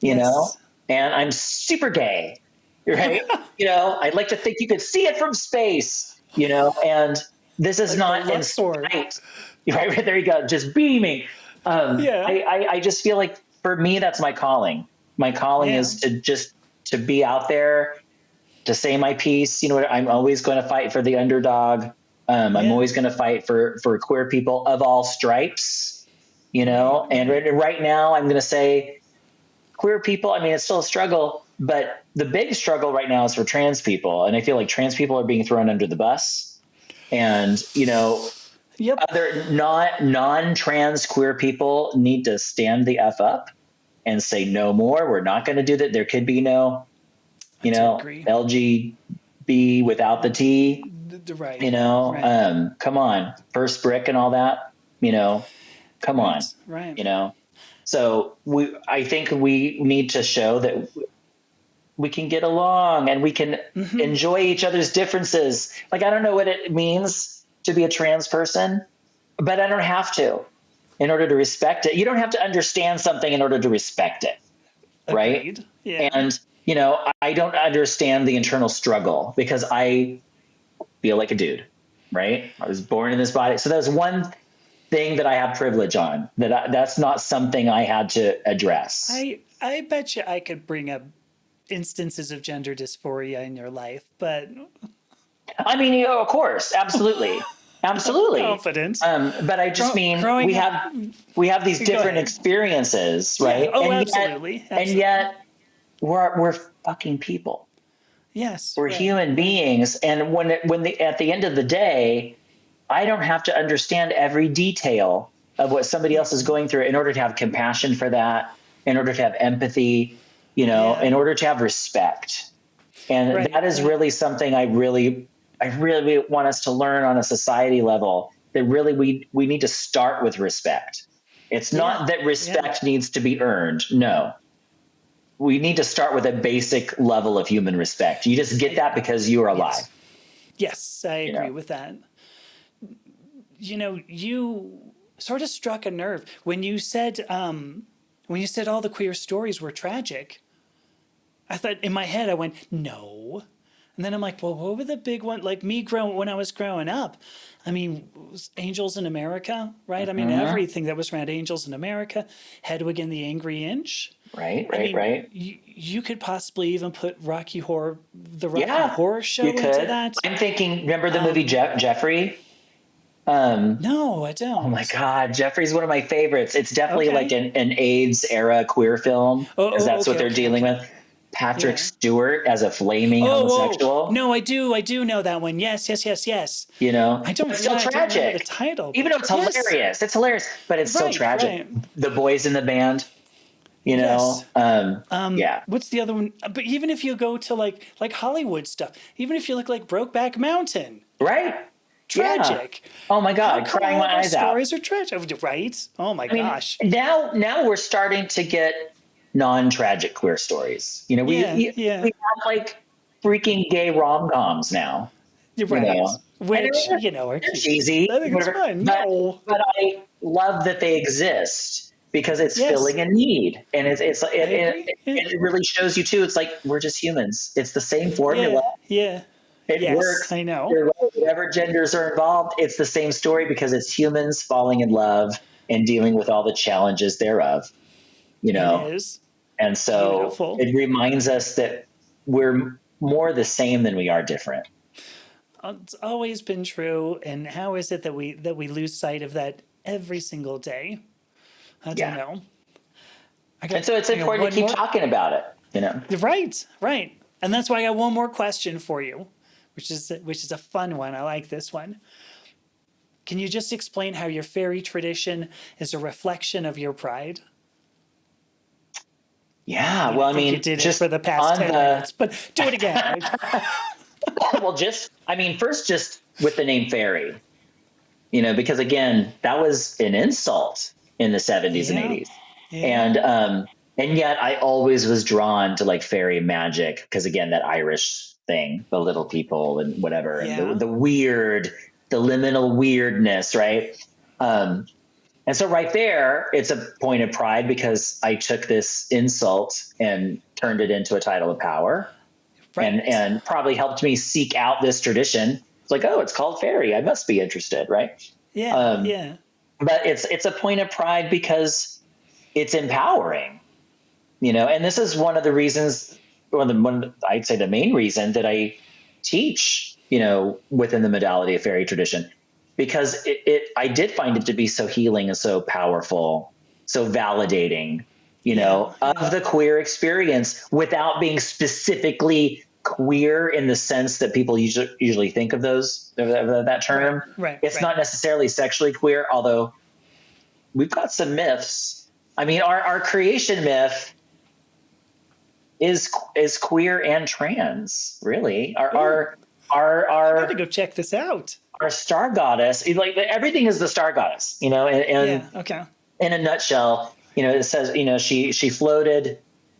and I'm super gay, right? I'd like to think you could see it from space, and this is not in sight, right? There you go, just beaming. I just feel like for me, that's my calling. My calling is to be out there, to say my piece. I'm always going to fight for the underdog. I'm always going to fight for queer people of all stripes. And right now I'm going to say queer people. I mean, it's still a struggle, but the big struggle right now is for trans people. And I feel like trans people are being thrown under the bus and, other non-trans queer people need to stand the F up and say no more. We're not going to do that. There could be no, LGB without the T, right. Come on, first brick and all that, come on, right. So I think we need to show that we can get along and we can enjoy each other's differences. Like, I don't know what it means to be a trans person, but I don't have to in order to respect it. You don't have to understand something in order to respect it. Right. Agreed. Yeah. And, I don't understand the internal struggle because I feel like a dude, right? I was born in this body. So there's one thing that I have privilege on that's not something I had to address. I bet you I could bring up instances of gender dysphoria in your life, but I mean, of course, absolutely. Absolutely. confident. But I just mean growing we have these Go different ahead. experiences, right? Yeah. Oh, And absolutely. and yet we're fucking people. Yes. We're Right. human beings, and at the end of the day, I don't have to understand every detail of what somebody else is going through in order to have compassion for that, in order to have empathy, Yeah. in order to have respect. And Right, that is right. really something I really want us to learn on a society level, that really we need to start with respect. It's not that respect needs to be earned. No. We need to start with a basic level of human respect. You just get that because you are alive. Yes, I agree with that. You sort of struck a nerve when you said all the queer stories were tragic. I thought in my head, I went, no. And then I'm like, well, what were the big ones? Like when I was growing up, I mean, it was Angels in America, right? I mean, everything that was around Angels in America, Hedwig and the Angry Inch. Right, I mean, right. you could possibly even put the Rocky Yeah, Horror Show you into could. that. I'm thinking, remember the movie Jeffrey? No, I Oh my don't. God, Jeffrey's one of my favorites. It's definitely like Okay. an AIDS era queer film, because that's what they're dealing Okay. with. Patrick Yeah. Stewart as a flaming Oh, homosexual, no, I do know that one. Yes. I but don't, it's still I don't remember the tragic. title, but Even though it's yes. hilarious, but it's still Right, tragic. right. The boys in the band, Yes. yeah, What's the other one? But even if you go to like Hollywood stuff, even if you look like Brokeback Mountain, right, yeah. tragic. Oh my How God, come crying all of my our eyes out. stories are tragic? Right? Oh my I mean, gosh. now we're starting to get non-tragic queer stories. Yeah, We have like freaking gay rom-coms now. you're You right. know, and Which, are they're cute. cheesy, I think it's whatever. fun. No. But I love that they exist because it's Yes, filling a need, and I agree. Yeah. it really shows you too. It's like we're just humans. It's the same formula. Yeah. Yeah. It Yes, works. I know. Either way, whatever genders are involved, it's the same story because it's humans falling in love and dealing with all the challenges thereof. You It know, is and so beautiful. it reminds us that we're more the same than we are different. It's always been true, and how is it that we lose sight of that every single day? I don't Yeah. know. And so it's I got important to one keep more. talking about it, Right, right. And that's why I got one more question for you, which is a fun one. I like this one. Can you just explain how your fairy tradition is a reflection of your pride? Yeah. I Well, I think you mean, did it just for the past on 10 the, minutes, but do it again. first, just with the name Fairy, because again, that was an insult in the 70s and Yeah, 80s. yeah, And yet I always was drawn to like fairy magic because again, that Irish thing, the little people and whatever, and yeah. the weird, the liminal weirdness, right? Um, and so right there, it's a point of pride because I took this insult and turned it into a title of power, Right. and probably helped me seek out this tradition. It's like, oh, it's called fairy. I must be interested, right? Yeah, Um, yeah. but it's a point of pride because it's empowering, and this is one of the reasons, I'd say the main reason that I teach, within the modality of fairy tradition, because I did find it to be so healing and so powerful, so validating, Yeah, of the queer experience without being specifically queer in the sense that people usually think of that right, term. right, It's right. not necessarily sexually queer, although we've got some myths. I mean, our creation myth is queer and trans, really. Ooh, I gotta Our go check this out. our star goddess, like everything is the star goddess, and Yeah, okay. in a nutshell, it says, she floated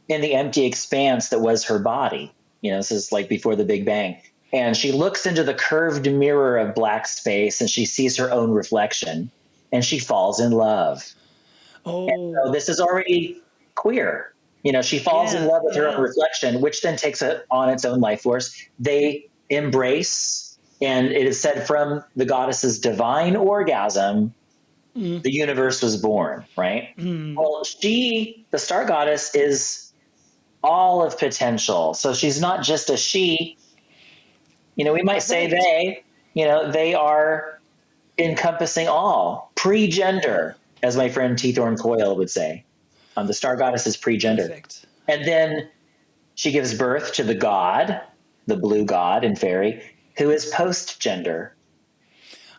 in the empty expanse that was her body. This is like before the Big Bang. And she looks into the curved mirror of black space and she sees her own reflection and she falls in love. And so Oh, this is already queer. She falls in yeah, love with her own yeah. reflection, which then takes it on its own life force. They embrace, and it is said from the goddess's divine orgasm, the universe was born, right? Well, the star goddess, is all of potential. So she's not just a she. We might say Right. they, they are encompassing all, pre-gender, as my friend T. Thorne Coyle would say. The star goddess is pre-gender. Perfect. And then she gives birth to the god, the blue god in Faery, who is post-gender.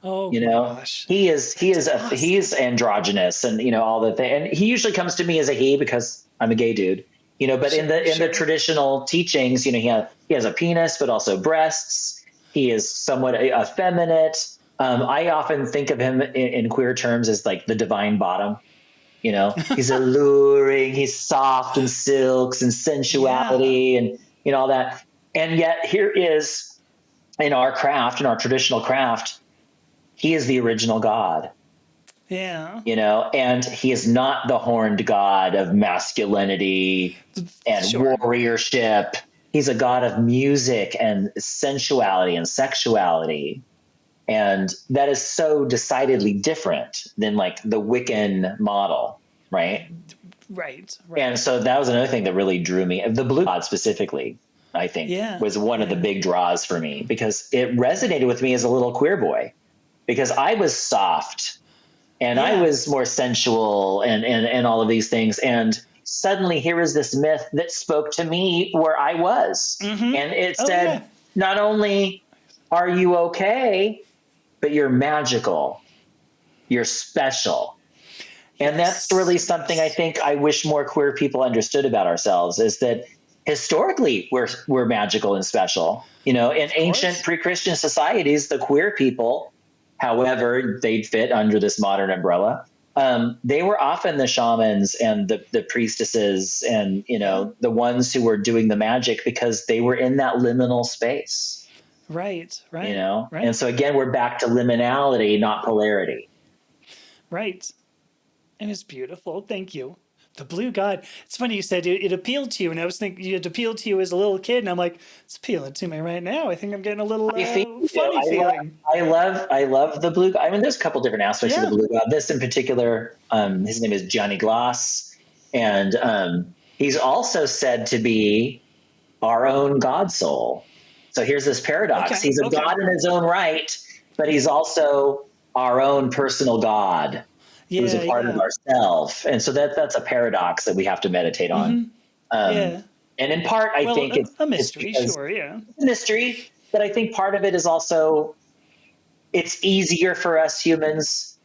Oh You my know, gosh. he's androgynous, and all the thing. And he usually comes to me as a he because I'm a gay dude. But in the traditional teachings, he has a penis, but also breasts. He is somewhat effeminate. I often think of him in queer terms as like the divine bottom. He's alluring, he's soft and silks and sensuality and all that. And yet here is in our craft, in our traditional craft, he is the original god. Yeah. And he is not the horned god of masculinity and warriorship. He's a god of music and sensuality and sexuality. And that is so decidedly different than like the Wiccan model, right? Right. And so that was another thing that really drew me. The blue god specifically, I think, was one of the big draws for me because it resonated with me as a little queer boy because I was soft and I was more sensual and all of these things. And suddenly here is this myth that spoke to me where I was. And it said, not only are you okay, but you're magical, you're special. And that's really something I think I wish more queer people understood about ourselves is that historically we're magical and special. In ancient pre-Christian societies, the queer people, however they'd fit under this modern umbrella, they were often the shamans and the priestesses and, the ones who were doing the magic because they were in that liminal space. Right. Right. And so again, we're back to liminality, not polarity. Right. And it's beautiful. Thank you. The blue god. It's funny you said it appealed to you, and I was thinking it appealed to you as a little kid, and I'm like, it's appealing to me right now. I think I'm getting a little funny feeling. I love the blue god. I mean, there's a couple different aspects of the blue god. This in particular, his name is Johnny Gloss, and he's also said to be our own god soul. So here's this paradox. He's a god in his own right, but he's also our own personal god. Who's a part of ourselves. And so that's a paradox that we have to meditate on. And in part, I think it's a mystery, it's a mystery, but I think part of it is also, it's easier for us humans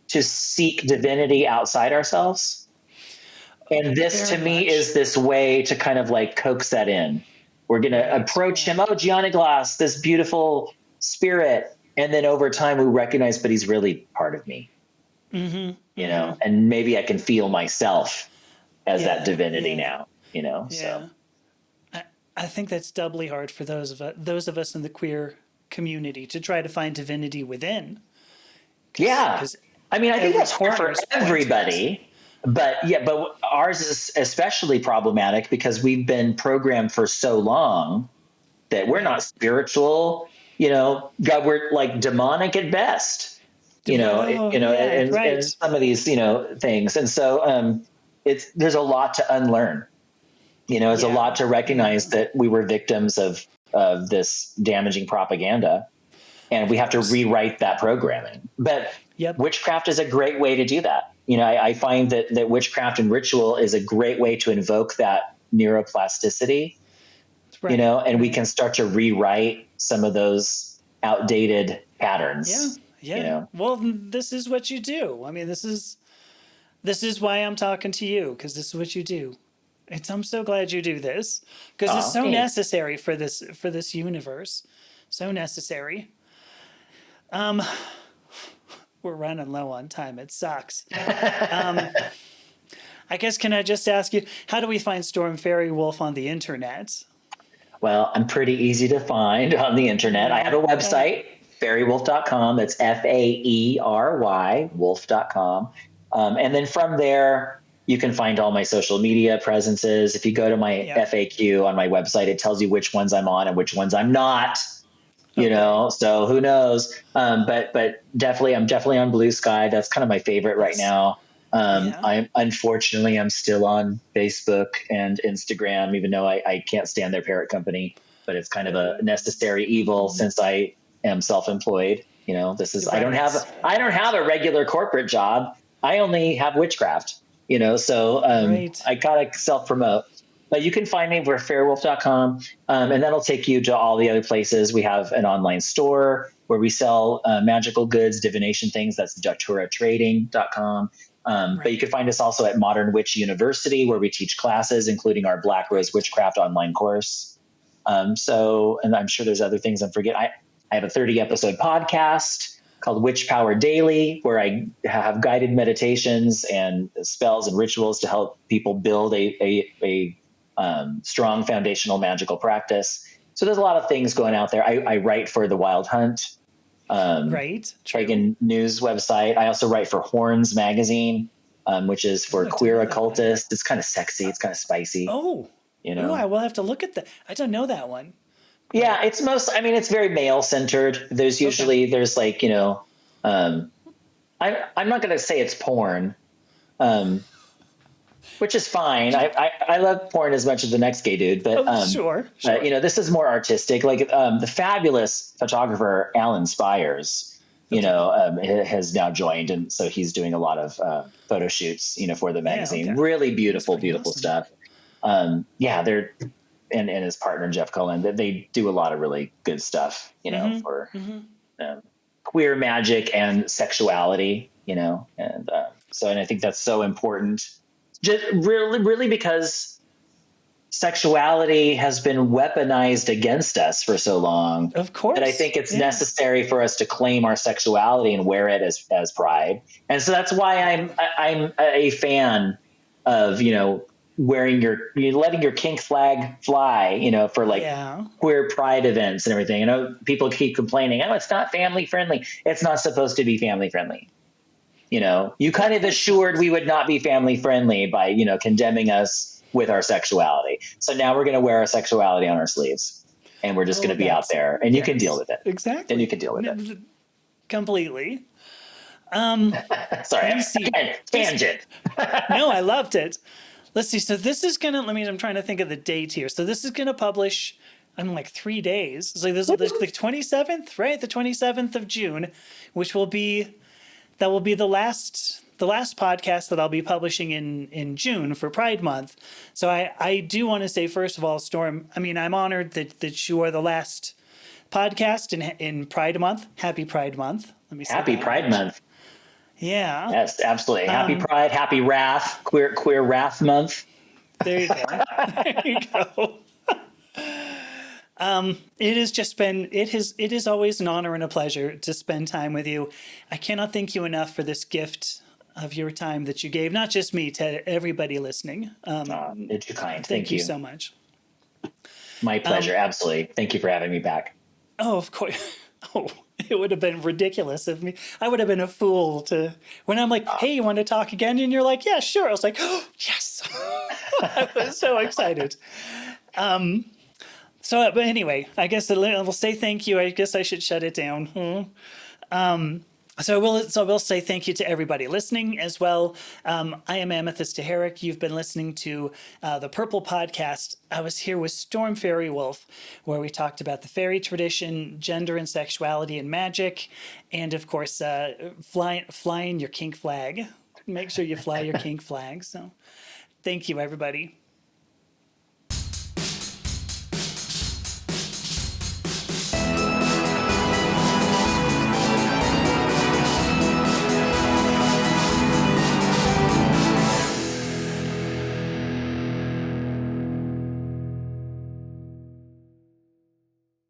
to seek divinity outside ourselves. And this to me is this way to kind of like coax that in. We're going to approach him. Oh, Gianna Glass, this beautiful spirit. And then over time we recognize, but he's really part of me. And maybe I can feel myself as that divinity now, so. I think that's doubly hard for those of us in the queer community to try to find divinity within. I mean, I think that's hard for everybody, but ours is especially problematic because we've been programmed for so long that we're not spiritual, God, we're like demonic at best. And some of these, things. And so there's a lot to unlearn, it's a lot to recognize that we were victims of this damaging propaganda and we have to rewrite that programming. But witchcraft is a great way to do that. I find that witchcraft and ritual is a great way to invoke that neuroplasticity, and we can start to rewrite some of those outdated patterns. Well, this is what you do. I mean, this is why I'm talking to you, because this is what you do. I'm so glad you do this because it's so necessary for this universe. So necessary. We're running low on time. It sucks. I guess, can I just ask you, how do we find Storm Faerywolf on the internet? Well, I'm pretty easy to find on the internet. I have a website. Faerywolf.com. That's Faery, wolf.com. And then from there, you can find all my social media presences. If you go to my FAQ on my website, it tells you which ones I'm on and which ones I'm not, so who knows? But I'm definitely on Blue Sky. That's kind of my favorite right now. I'm still on Facebook and Instagram, even though I can't stand their parent company, but it's kind of a necessary evil since I am self-employed, You know, this is, Right. I don't have a regular corporate job. I only have witchcraft, you know, so Right. I gotta self promote. But you can find me for faerywolf.com, and that'll take you to all the other places. We have an online store where we sell magical goods, divination things. That's daturatrading.com. But you can find us also at Modern Witch University, where we teach classes, including our Black Rose Witchcraft online course. And I'm sure there's other things I'm forgetting. I have a 30 episode podcast called Witch Power Daily, where I have guided meditations and spells and rituals to help people build a strong foundational magical practice. So there's a lot of things going out there. I write for The Wild Hunt, Right. pagan news website. I also write for Horns magazine, which is for queer occultists. It's kind of sexy. It's kind of spicy. Oh, you know, I will have to look at that. I don't know that one. Yeah, it's it's very male centered. There's usually, there's like, you know, I'm not going to say it's porn, which is fine. I love porn as much as the next gay dude, but sure. you know, this is more artistic. Like the fabulous photographer Alan Spires, you know, has now joined, and so he's doing a lot of photo shoots, you know, for the magazine. Really beautiful stuff. Yeah, they're and his partner Jeff Cullen, that they do a lot of really good stuff, you know, for queer magic and sexuality, you know, and I think that's so important. Just really because sexuality has been weaponized against us for so long. Of course. And I think it's necessary for us to claim our sexuality and wear it as pride. And so that's why I'm a fan of, you know, letting your kink flag fly, you know, for like queer pride events and everything. You know, people keep complaining, oh, it's not family friendly. It's not supposed to be family friendly. You know, you kind of assured we would not be family friendly by, you know, condemning us with our sexuality. So now we're going to wear our sexuality on our sleeves, and we're just going to be out there, and you can deal with it. Exactly. And you can deal with it. Completely. Sorry, again, tangent. No, I loved it. Let's see. So this is going to, I'm trying to think of the date here. So this is going to publish in like 3 days. So this is the 27th, right? The 27th of June, which will be the last podcast that I'll be publishing in June for Pride Month. So I do want to say, first of all, Storm, I'm honored that you are the last podcast in Pride Month. Happy Pride Month. Let me say Happy Pride Month. Yeah. Yes, absolutely. Happy Pride, happy Wrath, queer Wrath Month. There you go. There you go. It is always an honor and a pleasure to spend time with you. I cannot thank you enough for this gift of your time that you gave, not just me, to everybody listening. It's too kind. Thank you so much. My pleasure. Absolutely. Thank you for having me back. Oh, of course. Oh, it would have been ridiculous of me. I would have been a fool to, when I'm like, hey, you want to talk again? And you're like, yeah, sure. I was like, oh, yes. I was so excited. But anyway, I guess I'll say thank you. I guess I should shut it down. So I will say thank you to everybody listening as well. I am Amethyst Herrick. You've been listening to the Purple Podcast. I was here with Storm Faerywolf, where we talked about the fairy tradition, gender and sexuality and magic, and of course, flying your kink flag. Make sure you fly your kink flag. So thank you, everybody.